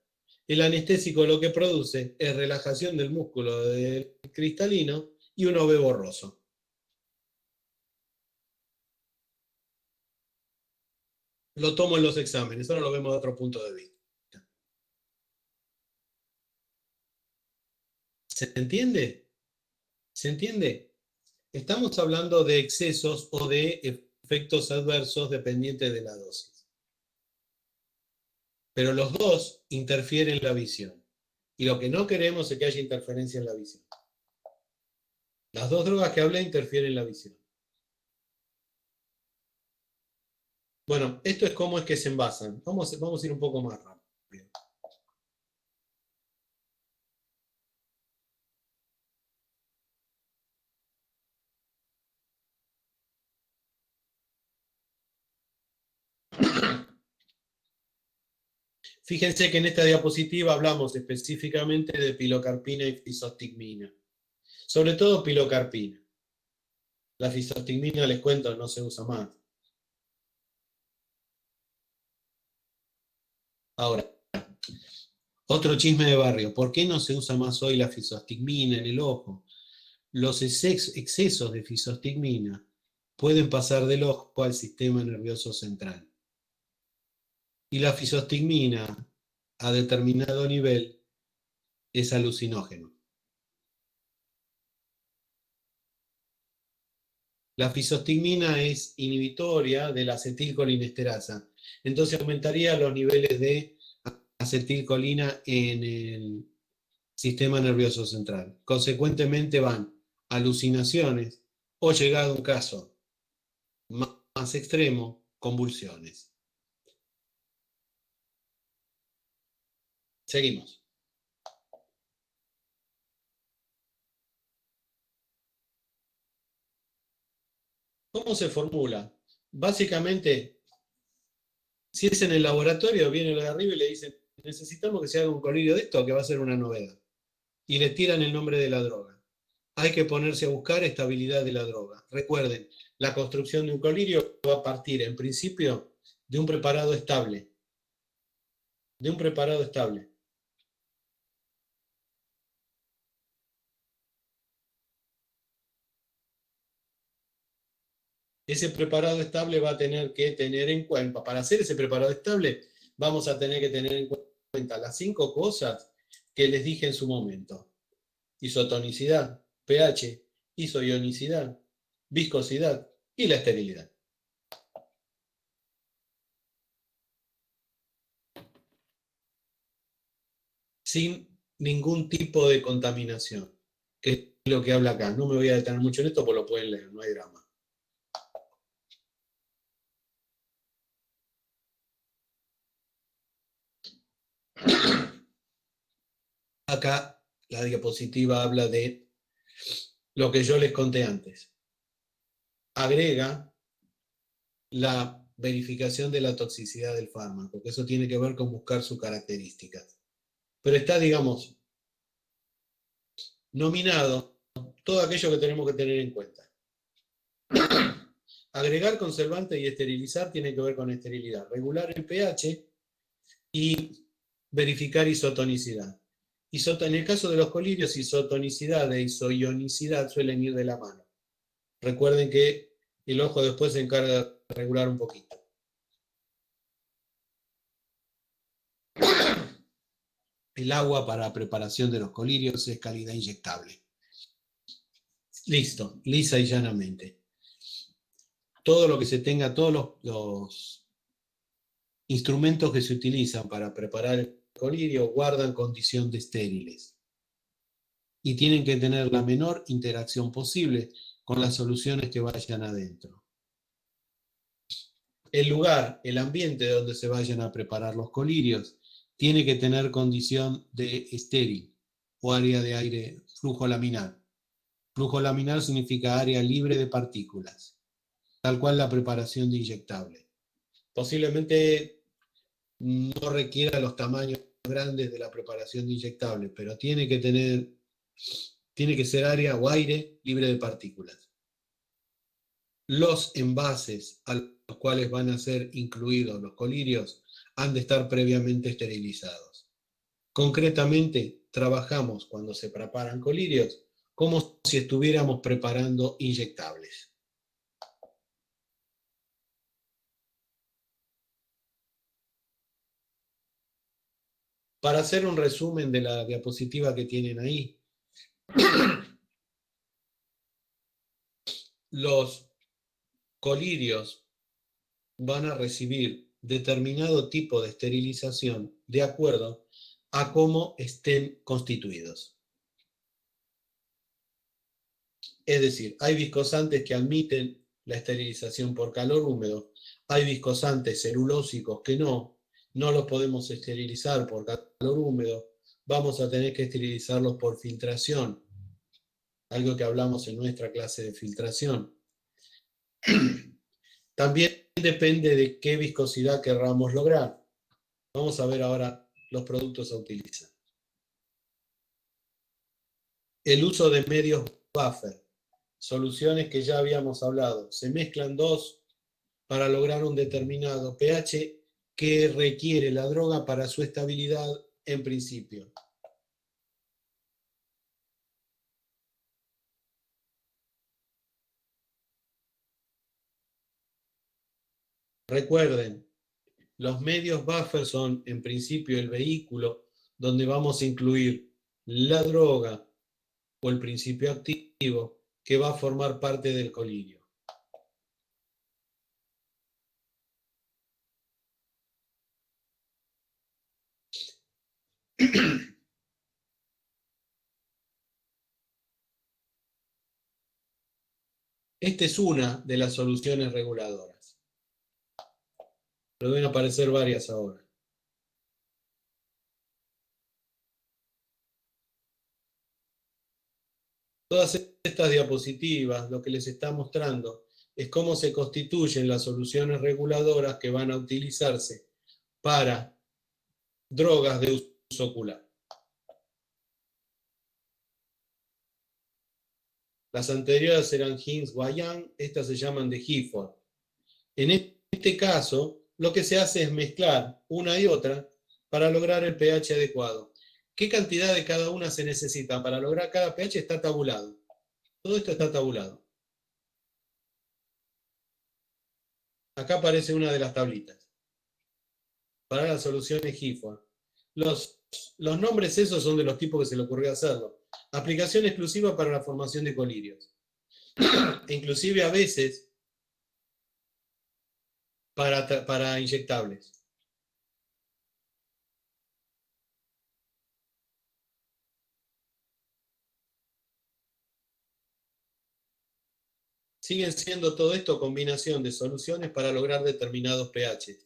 A: el anestésico lo que produce es relajación del músculo del cristalino y uno ve borroso. Lo tomo en los exámenes, ahora lo vemos de otro punto de vista. ¿Se entiende? ¿Se entiende? Estamos hablando de excesos o de efectos adversos dependientes de la dosis. Pero los dos interfieren en la visión. Y lo que no queremos es que haya interferencia en la visión. Las dos drogas que hablé interfieren en la visión. Bueno, esto es cómo es que se envasan. Vamos a ir un poco más rápido. Fíjense que en esta diapositiva hablamos específicamente de pilocarpina y fisostigmina. Sobre todo pilocarpina. La fisostigmina, les cuento, no se usa más. Ahora, otro chisme de barrio. ¿Por qué no se usa más hoy la fisostigmina en el ojo? Los excesos de fisostigmina pueden pasar del ojo al sistema nervioso central. Y la fisostigmina, a determinado nivel, es alucinógeno. La fisostigmina es inhibitoria de la acetilcolinesterasa. Entonces aumentaría los niveles de acetilcolina en el sistema nervioso central. Consecuentemente van alucinaciones o, llegado un caso más extremo, convulsiones. Seguimos. ¿Cómo se formula? Básicamente, si es en el laboratorio, viene lo de arriba y le dicen, necesitamos que se haga un colirio de esto, que va a ser una novedad. Y le tiran el nombre de la droga. Hay que ponerse a buscar estabilidad de la droga. Recuerden, la construcción de un colirio va a partir, en principio, de un preparado estable. De un preparado estable. Ese preparado estable va a tener que tener en cuenta, para hacer ese preparado estable, vamos a tener que tener en cuenta las 5 cosas que les dije en su momento. Isotonicidad, pH, isoionicidad, viscosidad y la esterilidad. Sin ningún tipo de contaminación, que es lo que habla acá. No me voy a detener mucho en esto, porque lo pueden leer, no hay drama. Acá la diapositiva habla de lo que yo les conté antes. Agrega la verificación de la toxicidad del fármaco, que eso tiene que ver con buscar sus características. Pero está, digamos, nominado todo aquello que tenemos que tener en cuenta. Agregar conservante y esterilizar tiene que ver con esterilidad. Regular el pH y verificar isotonicidad. En el caso de los colirios, isotonicidad e isoionicidad suelen ir de la mano. Recuerden que el ojo después se encarga de regular un poquito. el agua para preparación de los colirios es calidad inyectable. Listo, lisa y llanamente. Todo lo que se tenga, todos los instrumentos que se utilizan para preparar el colirio guardan condición de estériles y tienen que tener la menor interacción posible con las soluciones que vayan adentro. El lugar, el ambiente donde se vayan a preparar los colirios tiene que tener condición de estéril o área de aire, flujo laminar. Flujo laminar significa área libre de partículas, tal cual la preparación de inyectable. Posiblemente no requiera los tamaños grandes de la preparación de inyectable, pero tiene que ser área o aire libre de partículas. Los envases a los cuales van a ser incluidos los colirios han de estar previamente esterilizados. Concretamente, trabajamos cuando se preparan colirios como si estuviéramos preparando inyectables. Para hacer un resumen de la diapositiva que tienen ahí, los colirios van a recibir determinado tipo de esterilización de acuerdo a cómo estén constituidos. Es decir, hay viscosantes que admiten la esterilización por calor húmedo, hay viscosantes celulósicos que no los podemos esterilizar por calor húmedo, vamos a tener que esterilizarlos por filtración, algo que hablamos en nuestra clase de filtración. También depende de qué viscosidad querramos lograr. Vamos a ver ahora los productos a utilizar. El uso de medios buffer, soluciones que ya habíamos hablado. Se mezclan dos para lograr un determinado pH que requiere la droga para su estabilidad en principio. Recuerden, los medios buffer son en principio el vehículo donde vamos a incluir la droga o el principio activo que va a formar parte del colirio. Esta es una de las soluciones reguladoras. Pero deben aparecer varias ahora. Todas estas diapositivas lo que les está mostrando es cómo se constituyen las soluciones reguladoras que van a utilizarse para drogas de uso ocular. Las anteriores eran Hinz-Guayan, estas se llaman de Gifford. En este caso, lo que se hace es mezclar una y otra para lograr el pH adecuado. ¿Qué cantidad de cada una se necesita para lograr cada pH? Está tabulado. Todo esto está tabulado. Acá aparece una de las tablitas. Para las soluciones Gifford. Los nombres esos son de los tipos que se le ocurrió hacerlo. Aplicación exclusiva para la formación de colirios. Inclusive a veces para inyectables. Siguen siendo todo esto combinación de soluciones para lograr determinados pH.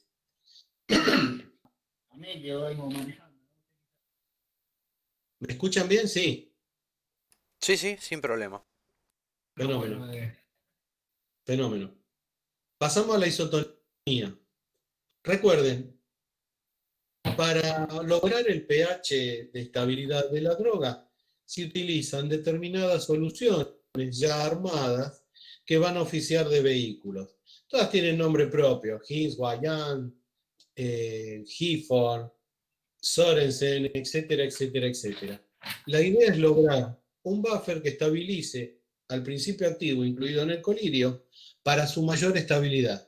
A: ¿Me escuchan bien? Sí.
B: Sí, sí, sin problema.
A: Fenómeno. Fenómeno. Pasamos a la isotonía. Recuerden, para lograr el pH de estabilidad de la droga, se utilizan determinadas soluciones ya armadas que van a oficiar de vehículos. Todas tienen nombre propio, Hinz-Guayan, Gifford, Sorensen, etcétera, etcétera, etcétera. La idea es lograr un buffer que estabilice al principio activo incluido en el colirio para su mayor estabilidad.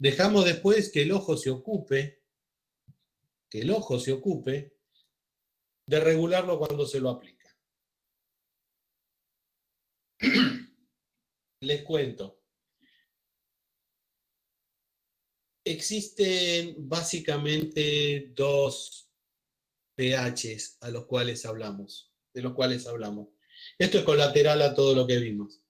A: Dejamos después que el ojo se ocupe de regularlo cuando se lo aplica. Les cuento. Existen básicamente dos pHs de los cuales hablamos. Esto es colateral a todo lo que vimos.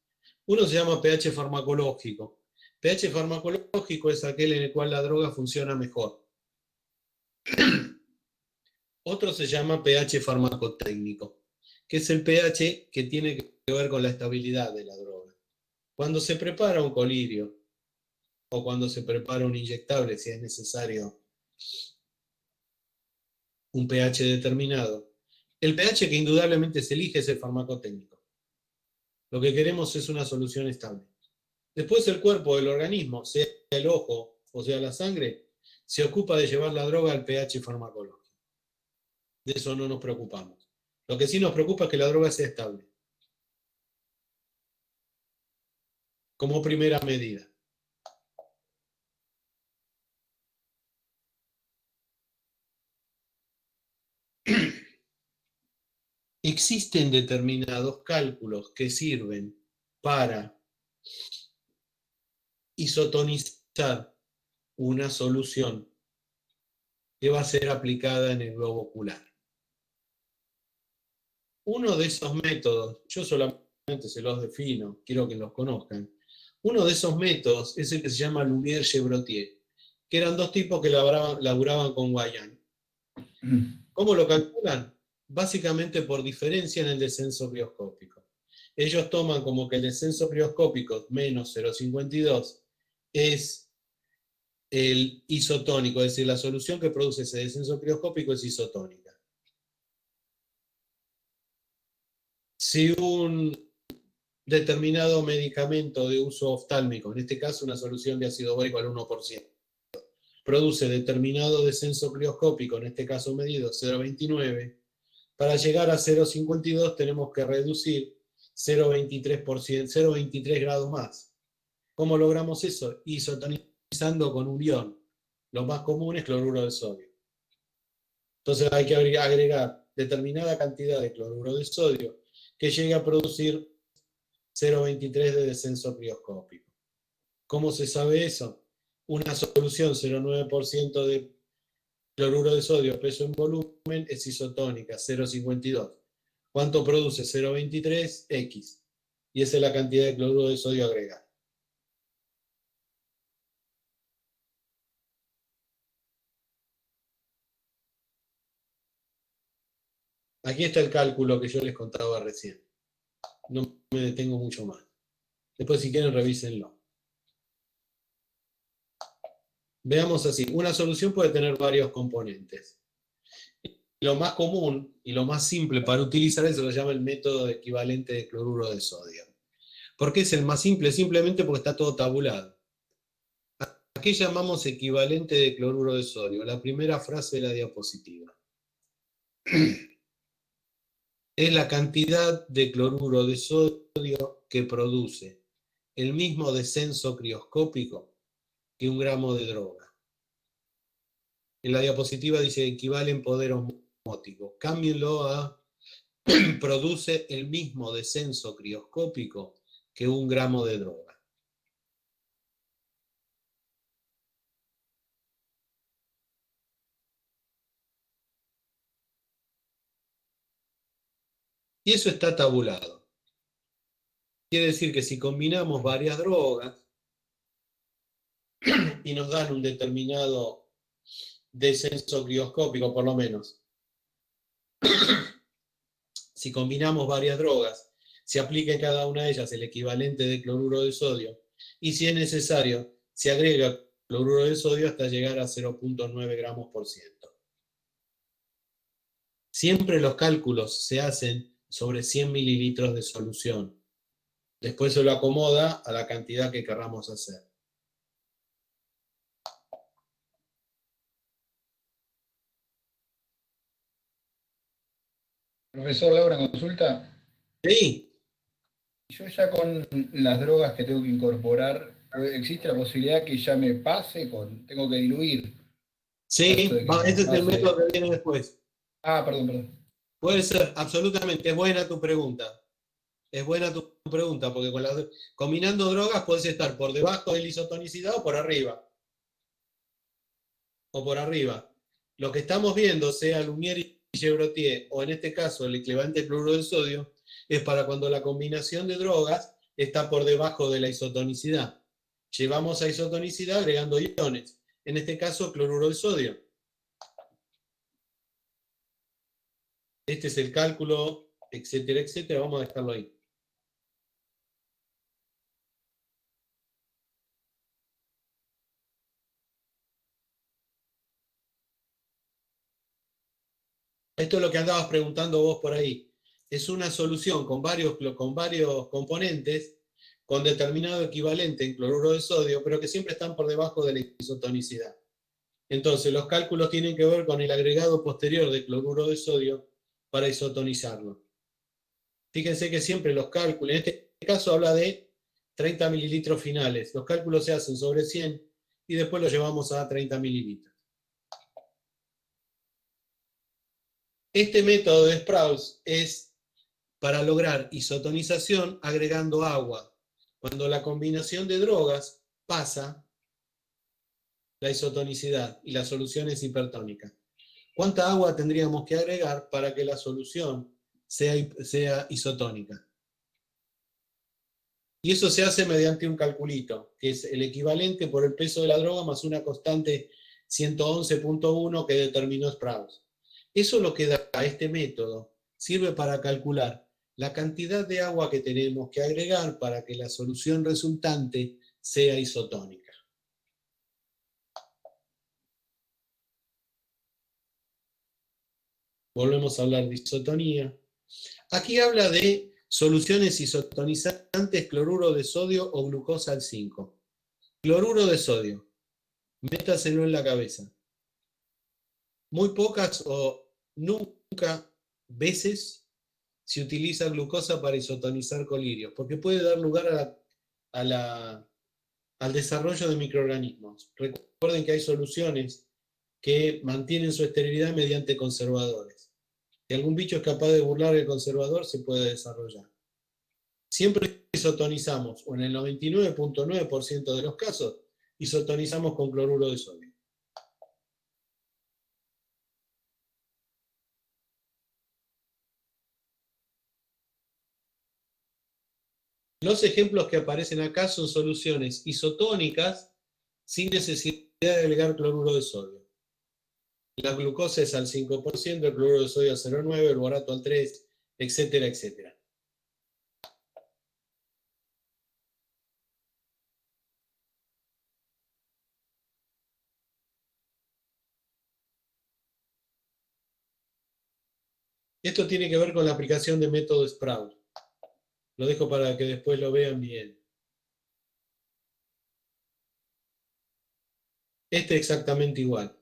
A: Uno se llama pH farmacológico. pH farmacológico es aquel en el cual la droga funciona mejor. Otro se llama pH farmacotécnico, que es el pH que tiene que ver con la estabilidad de la droga. Cuando se prepara un colirio o cuando se prepara un inyectable, si es necesario un pH determinado, el pH que indudablemente se elige es el farmacotécnico. Lo que queremos es una solución estable. Después el cuerpo del organismo, sea el ojo o sea la sangre, se ocupa de llevar la droga al pH farmacológico. De eso no nos preocupamos. Lo que sí nos preocupa es que la droga sea estable. Como primera medida. Existen determinados cálculos que sirven para isotonizar una solución que va a ser aplicada en el globo ocular. Uno de esos métodos, yo solamente se los defino, quiero que los conozcan. Uno de esos métodos es el que se llama Lumière-Chevrotier, que eran dos tipos que laburaban con Guayán. ¿Cómo lo calculan? Básicamente por diferencia en el descenso crioscópico. Ellos toman como que el descenso crioscópico menos 0,52 es el isotónico, es decir, la solución que produce ese descenso crioscópico es isotónica. Si un determinado medicamento de uso oftálmico, en este caso una solución de ácido bórico al 1%, produce determinado descenso crioscópico, en este caso medido 0,29, para llegar a 0,52 tenemos que reducir 0,23 grados más. ¿Cómo logramos eso? Isotonizando con un ion. Lo más común es cloruro de sodio. Entonces hay que agregar determinada cantidad de cloruro de sodio que llegue a producir 0,23 de descenso crioscópico. ¿Cómo se sabe eso? Una solución 0,9% de cloruro de sodio, peso en volumen, es isotónica, 0,52. ¿Cuánto produce 0,23? X. Y esa es la cantidad de cloruro de sodio agregada. Aquí está el cálculo que yo les contaba recién. No me detengo mucho más. Después, si quieren, revísenlo. Veamos así. Una solución puede tener varios componentes. Lo más común y lo más simple para utilizar eso lo llama el método equivalente de cloruro de sodio. ¿Por qué es el más simple? Simplemente porque está todo tabulado. ¿A qué llamamos equivalente de cloruro de sodio? La primera frase de la diapositiva. Es la cantidad de cloruro de sodio que produce el mismo descenso crioscópico que un gramo de droga. En la diapositiva dice equivale en poder osmótico. Cámbienlo a produce el mismo descenso crioscópico que un gramo de droga. Y eso está tabulado. Quiere decir que si combinamos varias drogas y nos dan un determinado descenso crioscópico, por lo menos, si combinamos varias drogas, se aplica en cada una de ellas el equivalente de cloruro de sodio y si es necesario, se agrega cloruro de sodio hasta llegar a 0,9 gramos por ciento. Siempre los cálculos se hacen sobre 100 mililitros de solución. Después se lo acomoda a la cantidad que querramos hacer.
C: Profesor Laura, consulta.
A: Sí,
C: Yo ya con las drogas que tengo que incorporar, ¿existe la posibilidad que ya me pase tengo que diluir?
A: sí,
C: En caso de que
A: ese es el
C: pase-
A: método que viene después.
C: Ah, perdón.
A: Puede ser, absolutamente, es buena tu pregunta. Es buena tu pregunta, porque combinando drogas puedes estar por debajo de la isotonicidad o por arriba. O por arriba. Lo que estamos viendo, sea Lumière y Chevrotier, o en este caso el equivalente cloruro de sodio, es para cuando la combinación de drogas está por debajo de la isotonicidad. Llevamos a isotonicidad agregando iones. En este caso, cloruro de sodio. Este es el cálculo, etcétera, etcétera. Vamos a dejarlo ahí. Esto es lo que andabas preguntando vos por ahí. Es una solución con varios componentes, con determinado equivalente en cloruro de sodio, pero que siempre están por debajo de la isotonicidad. Entonces, los cálculos tienen que ver con el agregado posterior de cloruro de sodio para isotonizarlo. Fíjense que siempre los cálculos, en este caso habla de 30 mililitros finales. Los cálculos se hacen sobre 100 y después los llevamos a 30 mililitros. Este método de Sprouse es para lograr isotonización agregando agua. Cuando la combinación de drogas pasa la isotonicidad y la solución es hipertónica. ¿Cuánta agua tendríamos que agregar para que la solución sea isotónica? Y eso se hace mediante un calculito, que es el equivalente por el peso de la droga más una constante 111.1 que determinó Sprouse. Eso lo que da a este método sirve para calcular la cantidad de agua que tenemos que agregar para que la solución resultante sea isotónica. Volvemos a hablar de isotonía. Aquí habla de soluciones isotonizantes, cloruro de sodio o glucosa al 5. Cloruro de sodio, métaselo en la cabeza. Muy pocas o nunca veces se utiliza glucosa para isotonizar colirios, porque puede dar lugar al desarrollo de microorganismos. Recuerden que hay soluciones que mantienen su esterilidad mediante conservadores. Si algún bicho es capaz de burlar el conservador, se puede desarrollar. Siempre isotonizamos, o en el 99.9% de los casos, isotonizamos con cloruro de sodio. Los ejemplos que aparecen acá son soluciones isotónicas sin necesidad de agregar cloruro de sodio. La glucosa es al 5%, el cloruro de sodio al 0,9%, el borato al 3%, etcétera, etcétera. Esto tiene que ver con la aplicación de método Sprouse. Lo dejo para que después lo vean bien. Este es exactamente igual.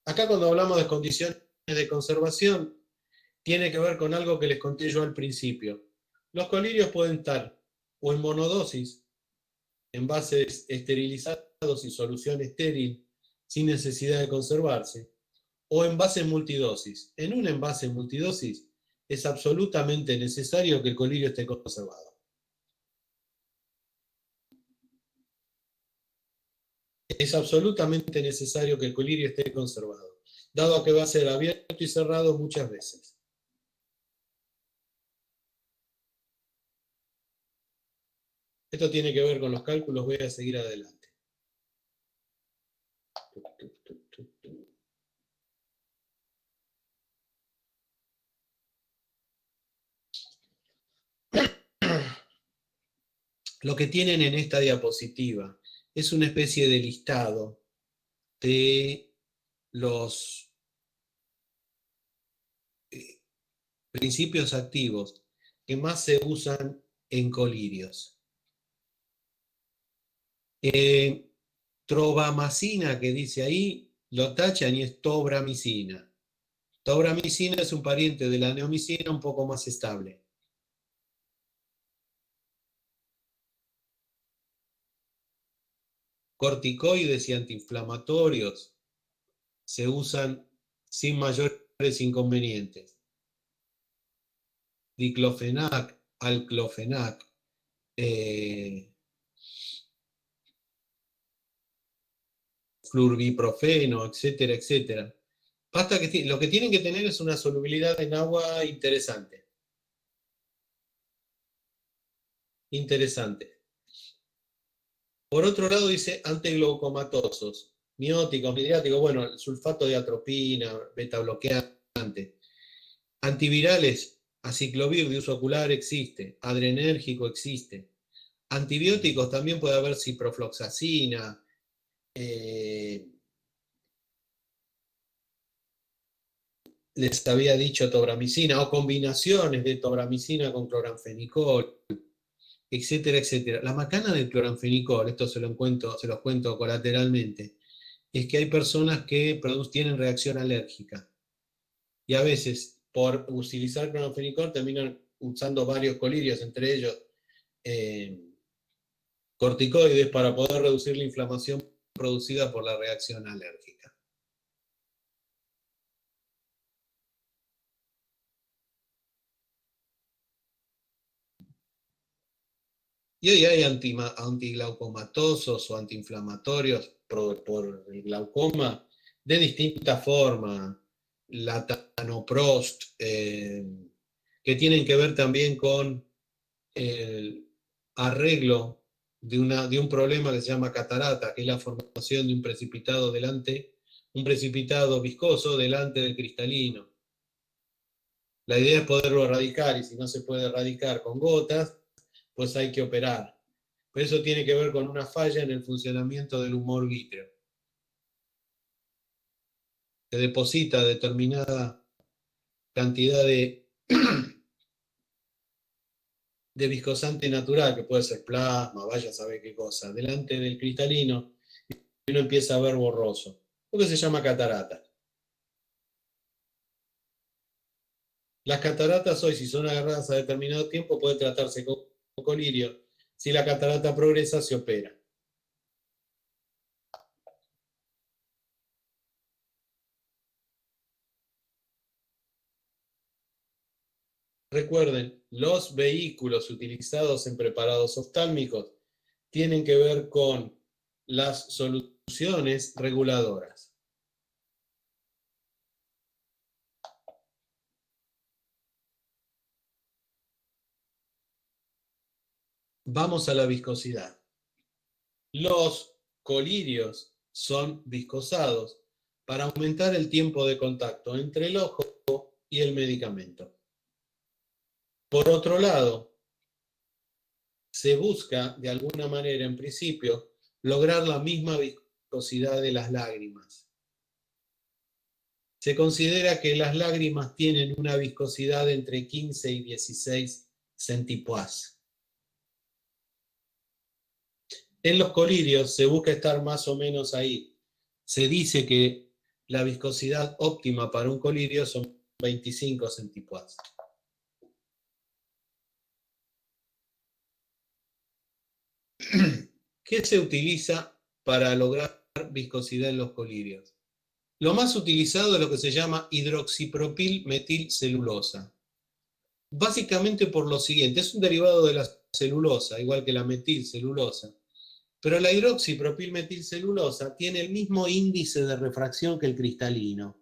A: Acá cuando hablamos de condiciones de conservación, tiene que ver con algo que les conté yo al principio. Los colirios pueden estar o en monodosis, envases esterilizados y solución estéril sin necesidad de conservarse, o envases multidosis. En un envase multidosis es absolutamente necesario que el colirio esté conservado. Es absolutamente necesario que el colirio esté conservado, dado que va a ser abierto y cerrado muchas veces. Esto tiene que ver con los cálculos, voy a seguir adelante. Lo que tienen en esta diapositiva es una especie de listado de los principios activos que más se usan en colirios. Trovamacina, que dice ahí, lo tachan y es tobramicina. Tobramicina es un pariente de la neomicina un poco más estable. Corticoides y antiinflamatorios se usan sin mayores inconvenientes. Diclofenac, alclofenac, flurbiprofeno, etcétera, etcétera. Basta que lo que tienen que tener es una solubilidad en agua interesante. Interesante. Por otro lado dice antiglucomatosos, mióticos, midriáticos, bueno, el sulfato de atropina, beta bloqueante. Antivirales, aciclovir de uso ocular existe, adrenérgico existe. Antibióticos también puede haber ciprofloxacina, les había dicho tobramicina, o combinaciones de tobramicina con cloranfenicol, etcétera, etcétera. La macana del cloranfenicol, esto se los cuento colateralmente, es que hay personas que tienen reacción alérgica. Y a veces, por utilizar cloranfenicol, terminan usando varios colirios, entre ellos corticoides, para poder reducir la inflamación producida por la reacción alérgica. Y hoy hay antiglaucomatosos o antiinflamatorios por el glaucoma de distintas formas, latanoprost, que tienen que ver también con el arreglo de un problema que se llama catarata, que es la formación de un precipitado viscoso delante del cristalino. La idea es poderlo erradicar, y si no se puede erradicar con gotas, pues hay que operar. Pero eso tiene que ver con una falla en el funcionamiento del humor vítreo. Se deposita determinada cantidad de viscosante natural, que puede ser plasma, vaya a saber qué cosa, delante del cristalino, y uno empieza a ver borroso. Lo que se llama catarata. Las cataratas hoy, si son agarradas a determinado tiempo, puede tratarse con colirio. Si la catarata progresa, se opera. Recuerden, los vehículos utilizados en preparados oftálmicos tienen que ver con las soluciones reguladoras. Vamos a la viscosidad. Los colirios son viscosados para aumentar el tiempo de contacto entre el ojo y el medicamento. Por otro lado, se busca de alguna manera, en principio, lograr la misma viscosidad de las lágrimas. Se considera que las lágrimas tienen una viscosidad entre 15 y 16 centipoise. En los colirios se busca estar más o menos ahí. Se dice que la viscosidad óptima para un colirio son 25 centipoise. ¿Qué se utiliza para lograr viscosidad en los colirios? Lo más utilizado es lo que se llama hidroxipropilmetilcelulosa. Básicamente por lo siguiente, es un derivado de la celulosa, igual que la metilcelulosa. Pero la hidroxipropilmetilcelulosa tiene el mismo índice de refracción que el cristalino,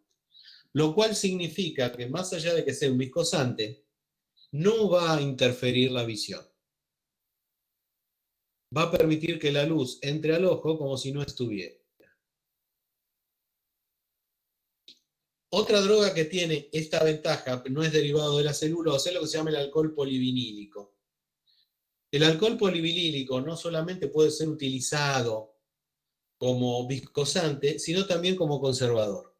A: lo cual significa que más allá de que sea un viscosante, no va a interferir la visión. Va a permitir que la luz entre al ojo como si no estuviera. Otra droga que tiene esta ventaja, no es derivado de la celulosa, es lo que se llama el alcohol polivinílico. El alcohol polivinílico no solamente puede ser utilizado como viscosante, sino también como conservador.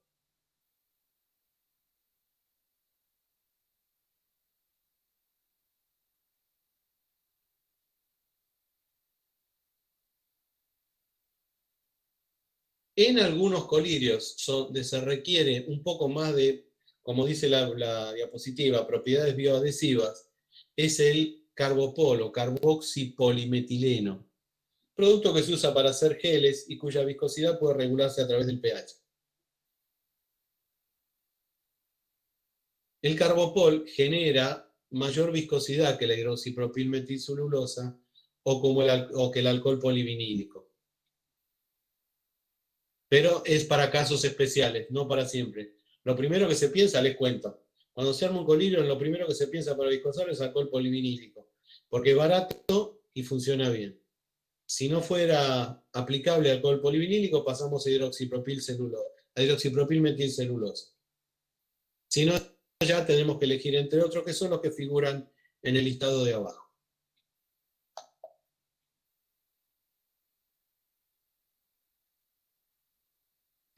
A: En algunos colirios donde se requiere un poco más de, como dice la diapositiva, propiedades bioadhesivas, es el carbopolo, carboxipolimetileno. producto que se usa para hacer geles y cuya viscosidad puede regularse a través del pH. El carbopol genera mayor viscosidad que la hidroxipropilmetilcelulosa o que el alcohol polivinílico. Pero es para casos especiales, no para siempre. Lo primero que se piensa, les cuento, cuando se arma un colirio, lo primero que se piensa para viscosar es alcohol polivinílico, porque es barato y funciona bien. Si no fuera aplicable alcohol polivinílico, pasamos a hidroxipropilmetilcelulosa. Si no, ya tenemos que elegir entre otros que son los que figuran en el listado de abajo.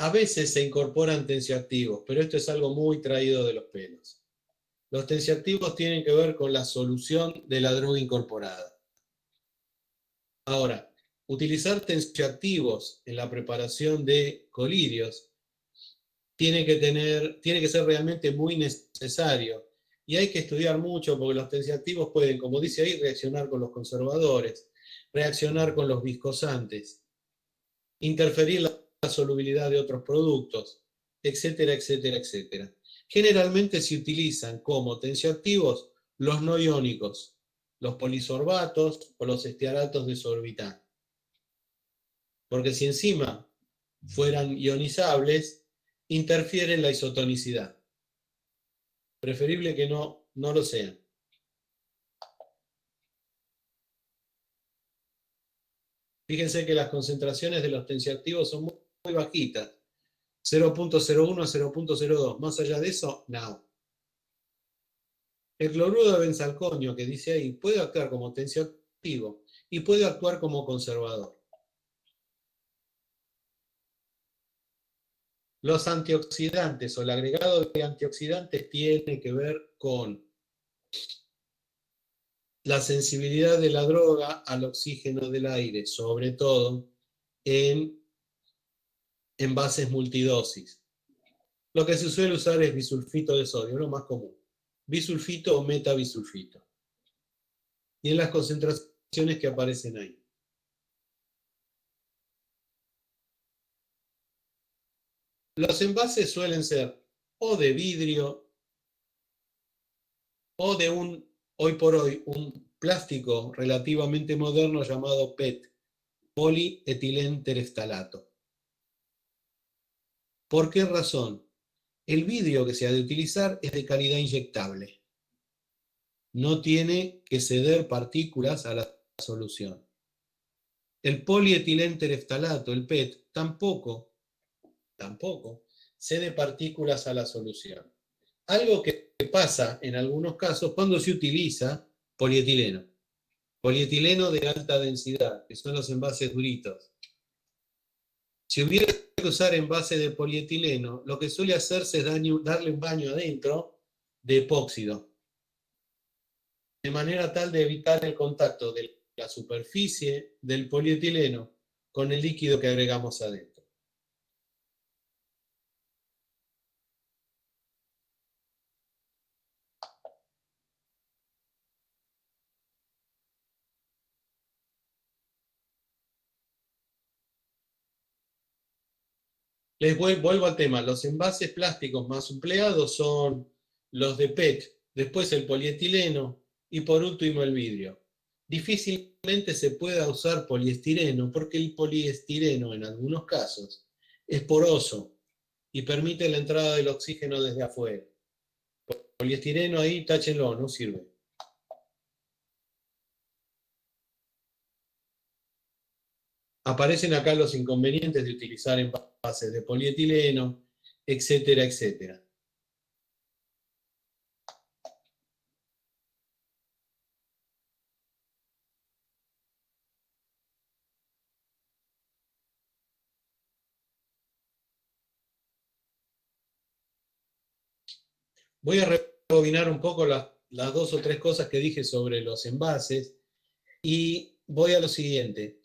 A: A veces se incorporan tensioactivos, pero esto es algo muy traído de los pelos. Los tensioactivos tienen que ver con la solución de la droga incorporada. Ahora, utilizar tensioactivos en la preparación de colirios tiene que ser realmente muy necesario. Y hay que estudiar mucho porque los tensioactivos pueden, como dice ahí, reaccionar con los conservadores, reaccionar con los viscosantes, interferir la solubilidad de otros productos, etcétera, etcétera, etcétera. Generalmente se utilizan como tensioactivos los no iónicos, los polisorbatos o los estearatos de sorbitán. Porque si encima fueran ionizables, interfieren la isotonicidad. Preferible que no lo sean. Fíjense que las concentraciones de los tensioactivos son muy bajitas. 0.01 a 0.02. Más allá de eso, no. El cloruro de benzalconio, que dice ahí, puede actuar como tensioactivo y puede actuar como conservador. Los antioxidantes o el agregado de antioxidantes tiene que ver con la sensibilidad de la droga al oxígeno del aire, sobre todo en envases multidosis. Lo que se suele usar es bisulfito de sodio, lo más común. Bisulfito o metabisulfito. Y en las concentraciones que aparecen ahí. Los envases suelen ser o de vidrio o de hoy por hoy, un plástico relativamente moderno llamado PET, polietilén-tereftalato. ¿Por qué razón? El vidrio que se ha de utilizar es de calidad inyectable. No tiene que ceder partículas a la solución. El polietilén-tereftalato, el PET, tampoco cede partículas a la solución. Algo que pasa en algunos casos cuando se utiliza polietileno. Polietileno de alta densidad, que son los envases duritos. Si hubiera que usar envase de polietileno, lo que suele hacerse es darle un baño adentro de epóxido, de manera tal de evitar el contacto de la superficie del polietileno con el líquido que agregamos adentro. Les vuelvo al tema. Los envases plásticos más empleados son los de PET, después el polietileno y por último el vidrio. Difícilmente se pueda usar poliestireno porque el poliestireno en algunos casos es poroso y permite la entrada del oxígeno desde afuera. Poliestireno ahí, táchenlo, no sirve. Aparecen acá los inconvenientes de utilizar envases de polietileno, etcétera, etcétera. Voy a rebobinar un poco las dos o tres cosas que dije sobre los envases y voy a lo siguiente.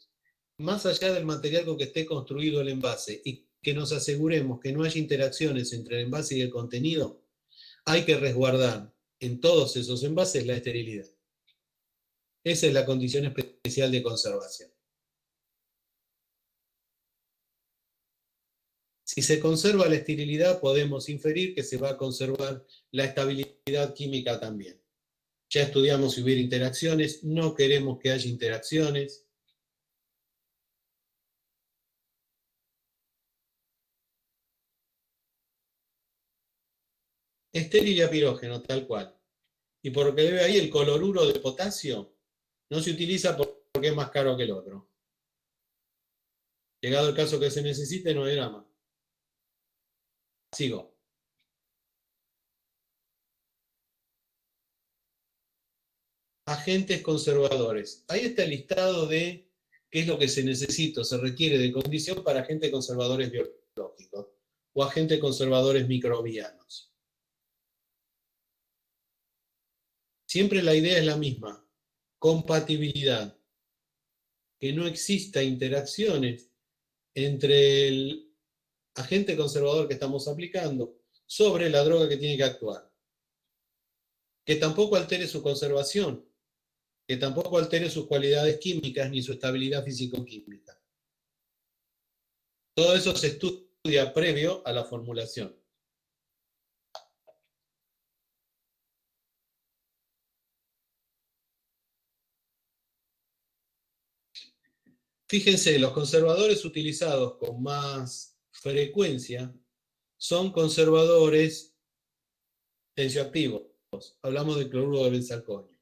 A: Más allá del material con que esté construido el envase y que nos aseguremos que no haya interacciones entre el envase y el contenido, hay que resguardar en todos esos envases la esterilidad. Esa es la condición especial de conservación. Si se conserva la esterilidad, podemos inferir que se va a conservar la estabilidad química también. Ya estudiamos si hubiera interacciones, no queremos que haya interacciones. Estéril y apirógeno, tal cual. Y por lo que ve ahí, el cloruro de potasio no se utiliza porque es más caro que el otro. Llegado el caso que se necesite, no hay drama. Sigo. Agentes conservadores. Ahí está el listado de qué es lo que se necesita, se requiere de condición para agentes conservadores biológicos o agentes conservadores microbianos. Siempre la idea es la misma, compatibilidad, que no exista interacciones entre el agente conservador que estamos aplicando sobre la droga que tiene que actuar. Que tampoco altere su conservación, que tampoco altere sus cualidades químicas ni su estabilidad físico-química. Todo eso se estudia previo a la formulación. Fíjense, los conservadores utilizados con más frecuencia son conservadores tensioactivos. Hablamos de cloruro de benzalconio.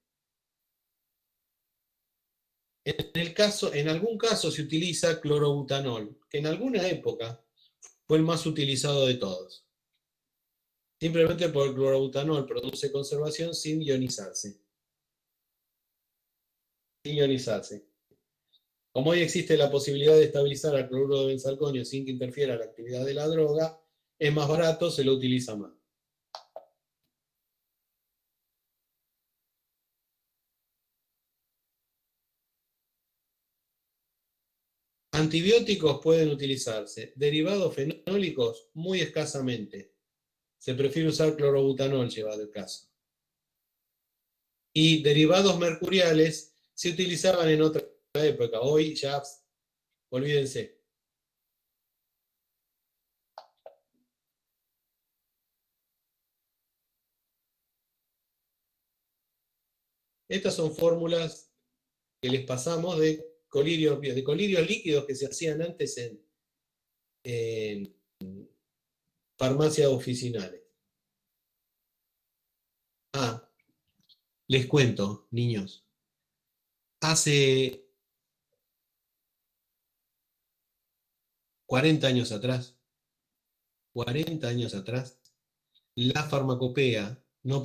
A: En algún caso se utiliza clorobutanol, que en alguna época fue el más utilizado de todos. Simplemente porque el clorobutanol produce conservación sin ionizarse. Sin ionizarse. Como hoy existe la posibilidad de estabilizar al cloruro de benzalconio sin que interfiera la actividad de la droga, es más barato, se lo utiliza más. Antibióticos pueden utilizarse. Derivados fenólicos, muy escasamente. Se prefiere usar clorobutanol, llevado el caso. Y derivados mercuriales se utilizaban en otra época. Hoy ya, olvídense. Estas son fórmulas que les pasamos de colirios líquidos que se hacían antes en farmacias oficinales. Les cuento, niños. Hace 40 años atrás, la farmacopea no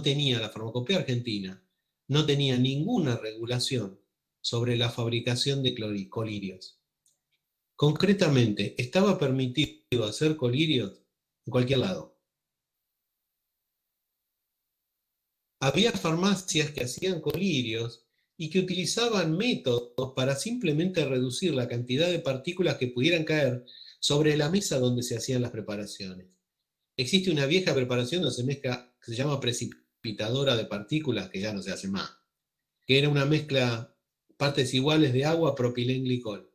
A: tenía, la farmacopea argentina, no tenía ninguna regulación sobre la fabricación de colirios. Concretamente, estaba permitido hacer colirios en cualquier lado. Había farmacias que hacían colirios y que utilizaban métodos para simplemente reducir la cantidad de partículas que pudieran caer sobre la mesa donde se hacían las preparaciones. Existe una vieja preparación donde se mezcla, que se llama precipitadora de partículas, que ya no se hace más, que era una mezcla partes iguales de agua, propilenglicol.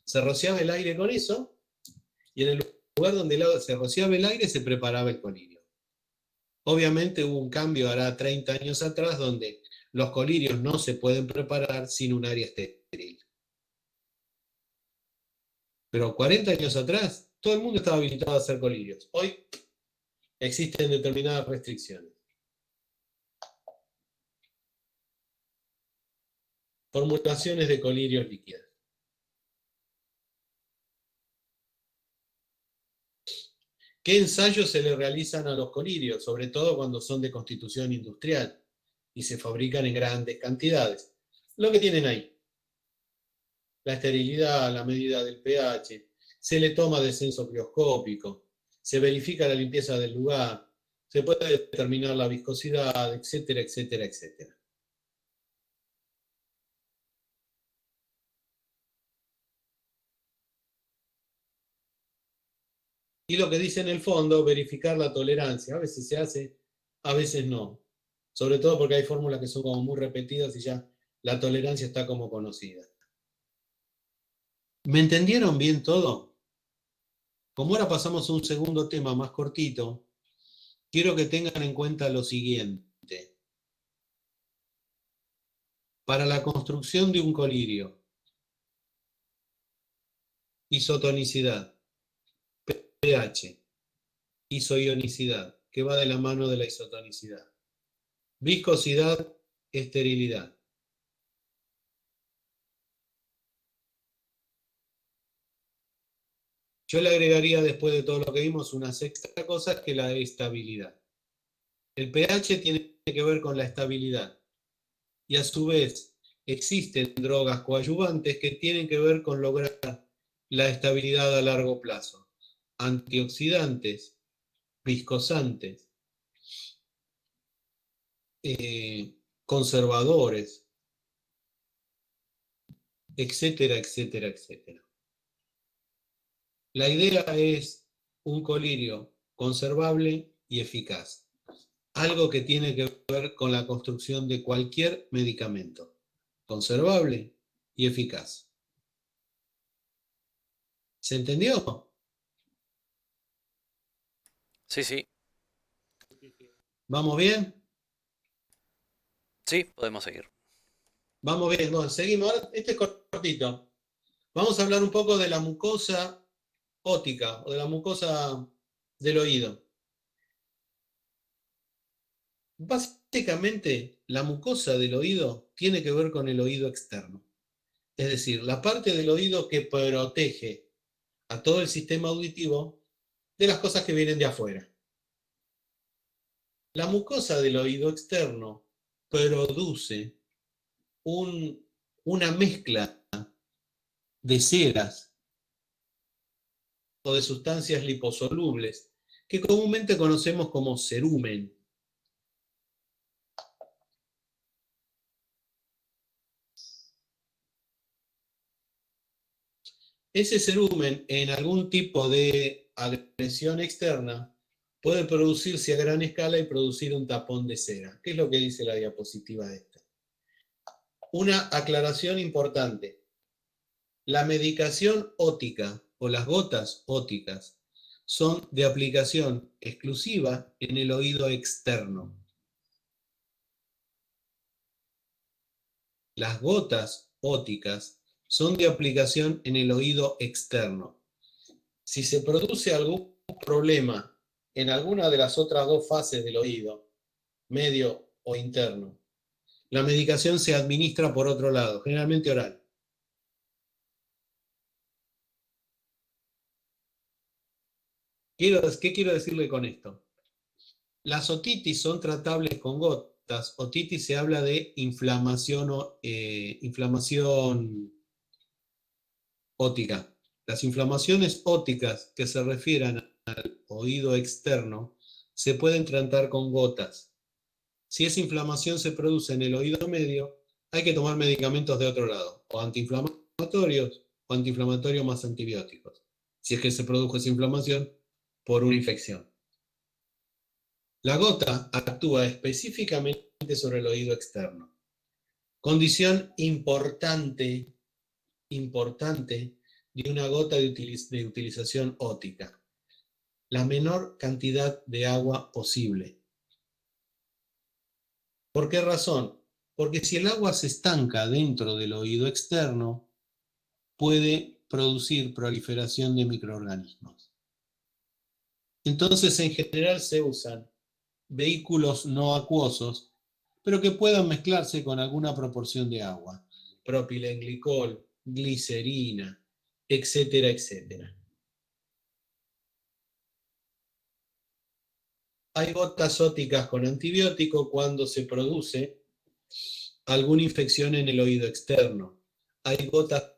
A: Se rociaba el aire con eso y en el lugar donde se rociaba el aire se preparaba el colirio. Obviamente hubo un cambio hará 30 años atrás donde los colirios no se pueden preparar sin un área estéril. Pero 40 años atrás todo el mundo estaba habilitado a hacer colirios. Hoy existen determinadas restricciones. Formulaciones de colirios líquidos. ¿Qué ensayos se le realizan a los colirios? Sobre todo cuando son de constitución industrial y se fabrican en grandes cantidades. Lo que tienen ahí. La esterilidad, la medida del pH, se le toma descenso crioscópico, se verifica la limpieza del lugar, se puede determinar la viscosidad, etcétera, etcétera, etcétera. Y lo que dice en el fondo, verificar la tolerancia. A veces se hace, a veces no. Sobre todo porque hay fórmulas que son como muy repetidas y ya la tolerancia está como conocida. ¿Me entendieron bien todo? Como ahora pasamos a un segundo tema más cortito, quiero que tengan en cuenta lo siguiente. Para la construcción de un colirio, isotonicidad, pH, isoionicidad, que va de la mano de la isotonicidad, viscosidad, esterilidad. Yo le agregaría, después de todo lo que vimos, una sexta cosa, que es la estabilidad. El pH tiene que ver con la estabilidad y a su vez existen drogas coadyuvantes que tienen que ver con lograr la estabilidad a largo plazo. Antioxidantes, viscosantes, conservadores, etcétera, etcétera, etcétera. La idea es un colirio conservable y eficaz. Algo que tiene que ver con la construcción de cualquier medicamento. Conservable y eficaz. ¿Se entendió?
B: Sí, sí.
A: ¿Vamos bien?
B: Sí, podemos seguir.
A: Vamos bien. Bueno, seguimos. Ahora, este es cortito. Vamos a hablar un poco de la mucosa óptica o de la mucosa del oído. Básicamente, la mucosa del oído tiene que ver con el oído externo. Es decir, la parte del oído que protege a todo el sistema auditivo de las cosas que vienen de afuera. La mucosa del oído externo produce una mezcla de ceras o de sustancias liposolubles que comúnmente conocemos como cerumen. Ese cerumen, en algún tipo de agresión externa, puede producirse a gran escala y producir un tapón de cera. ¿Qué es lo que dice la diapositiva esta? Una aclaración importante. La medicación óptica o las gotas ópticas son de aplicación exclusiva en el oído externo. Las gotas ópticas son de aplicación en el oído externo. Si se produce algún problema en alguna de las otras dos fases del oído, medio o interno, la medicación se administra por otro lado, generalmente oral. ¿Qué quiero decirle con esto? Las otitis son tratables con gotas. Otitis se habla de inflamación óptica. Las inflamaciones ópticas que se refieren al oído externo se pueden tratar con gotas. Si esa inflamación se produce en el oído medio, hay que tomar medicamentos de otro lado, o antiinflamatorios o antiinflamatorios más antibióticos, si es que se produjo esa inflamación por una infección. La gota actúa específicamente sobre el oído externo. Condición importante de una gota de utilización óptica. La menor cantidad de agua posible. ¿Por qué razón? Porque si el agua se estanca dentro del oído externo, puede producir proliferación de microorganismos. Entonces, en general se usan vehículos no acuosos, pero que puedan mezclarse con alguna proporción de agua. Propilenglicol, glicerina, etcétera, etcétera. Hay gotas ópticas con antibiótico cuando se produce alguna infección en el oído externo. Hay gotas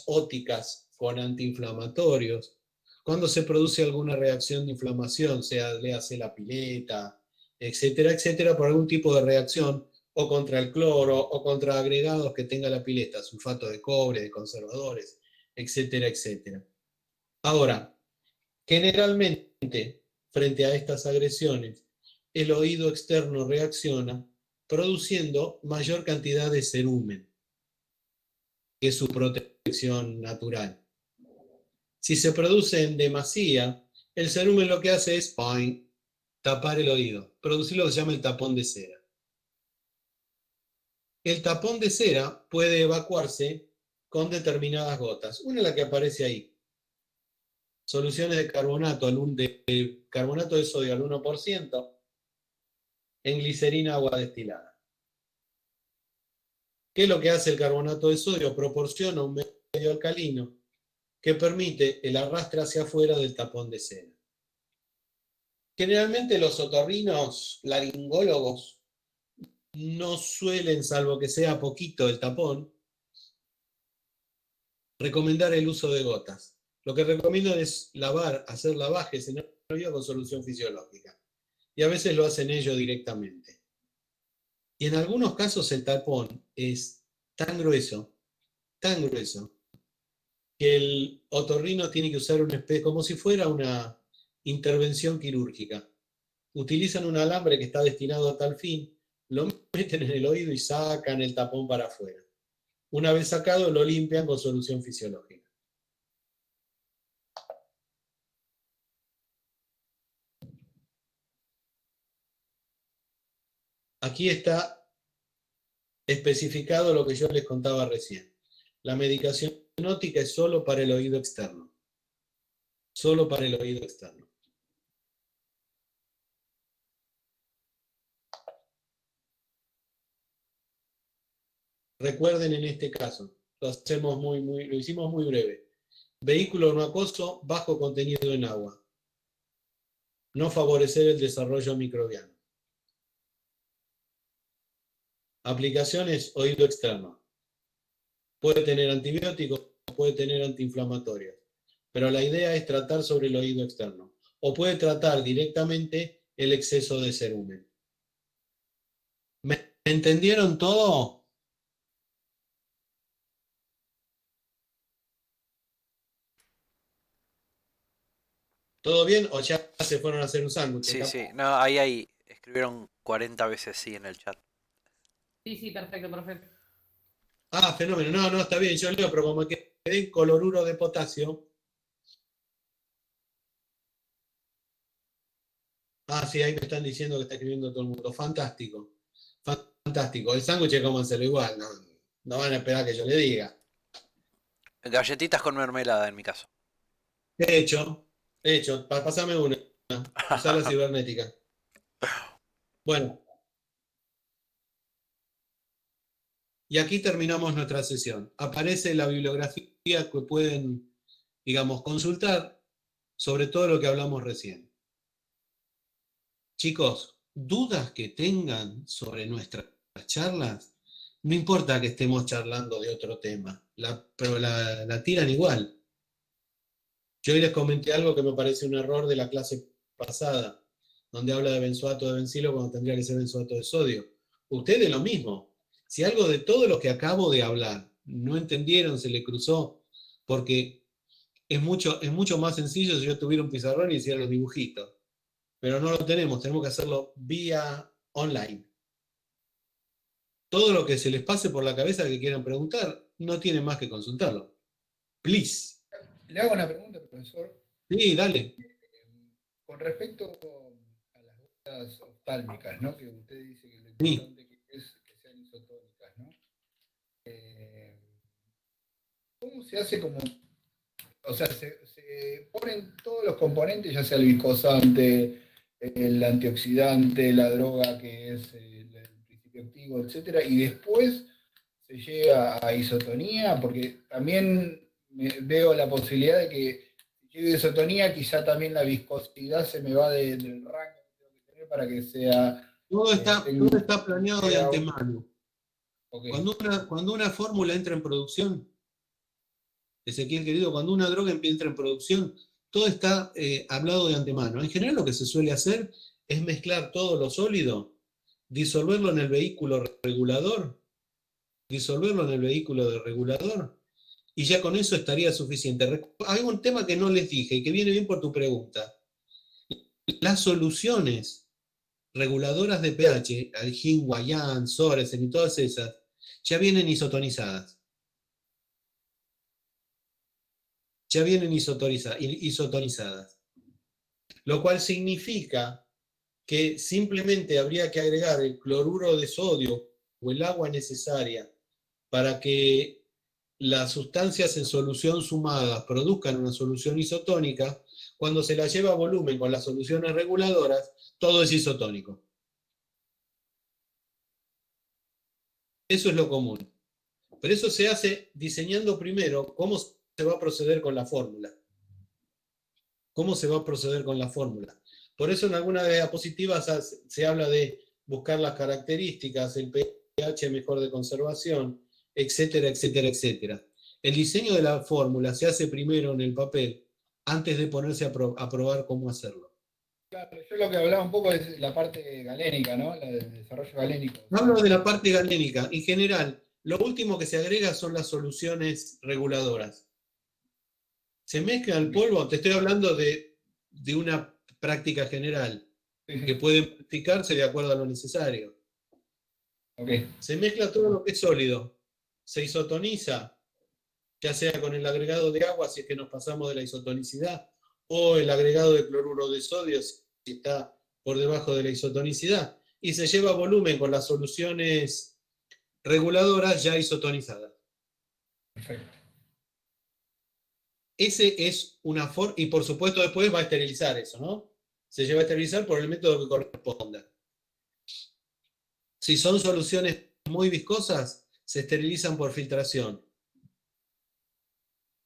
A: ópticas con antiinflamatorios cuando se produce alguna reacción de inflamación, sea le hace la pileta, etcétera, etcétera, por algún tipo de reacción o contra el cloro o contra agregados que tenga la pileta, sulfato de cobre, de conservadores, etcétera, etcétera. Ahora, generalmente, frente a estas agresiones, el oído externo reacciona produciendo mayor cantidad de cerumen, que es su protección natural. Si se produce en demasía, el cerumen lo que hace es tapar el oído, producir lo que se llama el tapón de cera. El tapón de cera puede evacuarse con determinadas gotas. Una es la que aparece ahí. Soluciones de carbonato de sodio al 1% en glicerina agua destilada. ¿Qué es lo que hace el carbonato de sodio? Proporciona un medio alcalino que permite el arrastre hacia afuera del tapón de cera. Generalmente los otorrinos laringólogos no suelen, salvo que sea poquito el tapón, recomendar el uso de gotas. Lo que recomiendan es hacer lavajes en el oído con solución fisiológica. Y a veces lo hacen ellos directamente. Y en algunos casos el tapón es tan grueso, que el otorrino tiene que usar una especie, como si fuera una intervención quirúrgica. Utilizan un alambre que está destinado a tal fin, lo meten en el oído y sacan el tapón para afuera. Una vez sacado, lo limpian con solución fisiológica. Aquí está especificado lo que yo les contaba recién. La medicación hipnótica es solo para el oído externo. Solo para el oído externo. Recuerden en este caso, lo hicimos muy breve. Vehículo no acuoso, bajo contenido en agua. No favorecer el desarrollo microbiano. Aplicaciones oído externo. Puede tener antibióticos, puede tener antiinflamatorios, pero la idea es tratar sobre el oído externo. O puede tratar directamente el exceso de cerumen. ¿Me entendieron todo? ¿Todo bien? ¿O ya se fueron a hacer un sándwich?
B: Sí, sí. No, ahí escribieron 40 veces sí en el chat.
D: Sí, perfecto, perfecto.
A: Ah, fenómeno. No, está bien, yo leo, pero como quedé en cloruro de potasio. Ah, sí, ahí me están diciendo que está escribiendo todo el mundo. Fantástico. Fantástico. El sándwich cómanselo igual, no van a esperar que yo le diga.
B: Galletitas con mermelada en mi caso.
A: Hecho. Pasame una. Usar la cibernética. Bueno. Y aquí terminamos nuestra sesión. Aparece la bibliografía que pueden, digamos, consultar sobre todo lo que hablamos recién. Chicos, dudas que tengan sobre nuestras charlas, no importa que estemos charlando de otro tema, pero la tiran igual. Yo hoy les comenté algo que me parece un error de la clase pasada, donde habla de benzoato de bencilo cuando tendría que ser benzoato de sodio. Ustedes lo mismo. Si algo de todo lo que acabo de hablar no entendieron, se le cruzó, porque es mucho más sencillo si yo tuviera un pizarrón y hiciera los dibujitos. Pero no lo tenemos que hacerlo vía online. Todo lo que se les pase por la cabeza que quieran preguntar, no tienen más que consultarlo. Please.
C: Le hago una pregunta, profesor.
A: Sí, dale.
C: Con respecto a las gotas oftálmicas, ¿no? Que usted dice que lo
A: Sí.
C: importante que es que sean isotónicas, ¿no? ¿Cómo se hace como, o sea, se ponen todos los componentes, ya sea el viscosante, el antioxidante, la droga que es el principio activo, etcétera, y después se llega a isotonía, porque también veo la posibilidad de que si llego a isotonía, quizá también la viscosidad se me va del rango que tengo que tener para que sea...
A: Todo está planeado de antemano.
C: Okay.
A: Cuando una fórmula entra en producción, Ezequiel querido, cuando una droga entra en producción, todo está hablado de antemano. En general lo que se suele hacer es mezclar todo lo sólido, disolverlo en el vehículo regulador, y ya con eso estaría suficiente. Hay un tema que no les dije y que viene bien por tu pregunta. Las soluciones reguladoras de pH, Algin, Guayán, Soresen y todas esas, ya vienen isotonizadas. ya vienen isotonizadas. Lo cual significa que simplemente habría que agregar el cloruro de sodio o el agua necesaria para que las sustancias en solución sumadas produzcan una solución isotónica. Cuando se la lleva a volumen con las soluciones reguladoras, todo es isotónico. Eso es lo común. Pero eso se hace diseñando primero cómo se va a proceder con la fórmula. ¿Cómo se va a proceder con la fórmula? Por eso en algunas diapositivas se habla de buscar las características, el pH mejor de conservación, etcétera, etcétera, etcétera. El diseño de la fórmula se hace primero en el papel antes de ponerse a probar cómo hacerlo.
C: Claro, yo lo que hablaba un poco es la parte galénica, ¿no? La del desarrollo galénico.
A: No hablo de la parte galénica. En general, lo último que se agrega son las soluciones reguladoras. Se mezcla el polvo, te estoy hablando de una práctica general, que puede modificarse de acuerdo a lo necesario.
C: Okay.
A: Se mezcla todo lo que es sólido, se isotoniza, ya sea con el agregado de agua si es que nos pasamos de la isotonicidad, o el agregado de cloruro de sodio si está por debajo de la isotonicidad, y se lleva a volumen con las soluciones reguladoras ya isotonizadas.
C: Perfecto.
A: Ese es una forma, y por supuesto después va a esterilizar eso, ¿no? Se lleva a esterilizar por el método que corresponda. Si son soluciones muy viscosas, se esterilizan por filtración.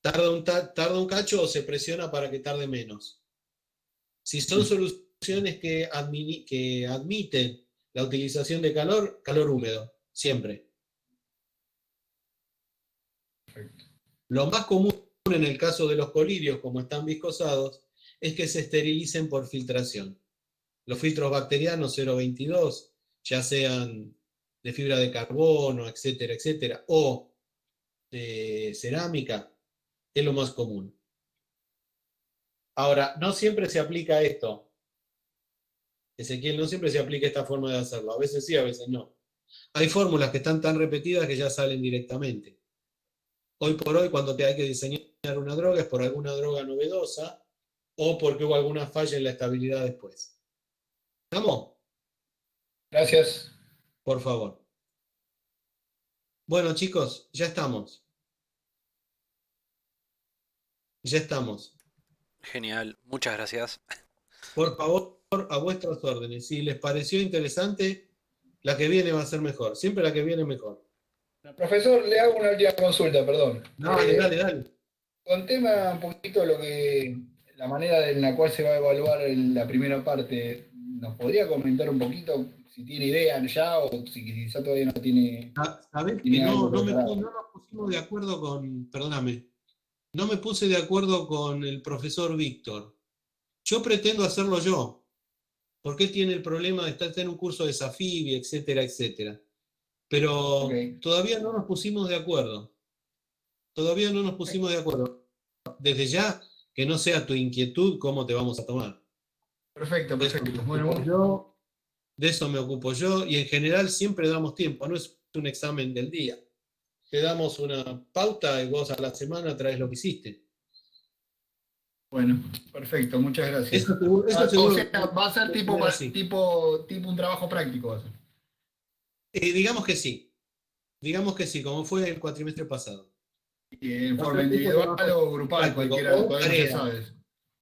A: Tarda un cacho o se presiona para que tarde menos. Si son soluciones que admiten la utilización de calor, calor húmedo, siempre.
C: Perfecto.
A: Lo más común en el caso de los colidios, como están viscosados, es que se esterilicen por filtración. Los filtros bacterianos 0,22, ya sean de fibra de carbono, etcétera, etcétera, o de cerámica, es lo más común. Ahora, no siempre se aplica esto. Ezequiel, no siempre se aplica esta forma de hacerlo. A veces sí, a veces no. Hay fórmulas que están tan repetidas que ya salen directamente. Hoy por hoy, cuando te hay que diseñar una droga, es por alguna droga novedosa o porque hubo alguna falla en la estabilidad después. ¿Estamos?
C: Gracias.
A: Por favor. Bueno, chicos, ya estamos. Ya estamos.
B: Genial, muchas gracias.
A: Por favor, a vuestras órdenes. Si les pareció interesante, la que viene va a ser mejor. Siempre la que viene mejor.
C: Profesor, le hago una última consulta, perdón.
A: Dale.
C: Con tema un poquito la manera en la cual se va a evaluar la primera parte, ¿nos podría comentar un poquito si tiene idea ya o si quizá todavía no tiene?
A: ¿Sabés que no nos pusimos de acuerdo con, perdóname, no me puse de acuerdo con el profesor Víctor? Yo pretendo hacerlo yo, porque él tiene el problema de estar en un curso de Safibi, etcétera, etcétera. Pero todavía no nos pusimos de acuerdo. Todavía no nos pusimos de acuerdo. Desde ya, que no sea tu inquietud cómo te vamos a tomar.
C: Perfecto.
A: De eso me ocupo yo, y en general siempre damos tiempo, no es un examen del día. Te damos una pauta y vos a la semana traes lo que hiciste.
C: Bueno, perfecto, muchas gracias.
A: Eso seguro,
C: o sea, va a ser tipo un trabajo práctico. ¿Va a ser?
A: Digamos que sí, como fue el cuatrimestre pasado.
C: ¿En forma individual o grupal? Cualquiera, todavía no se sabe.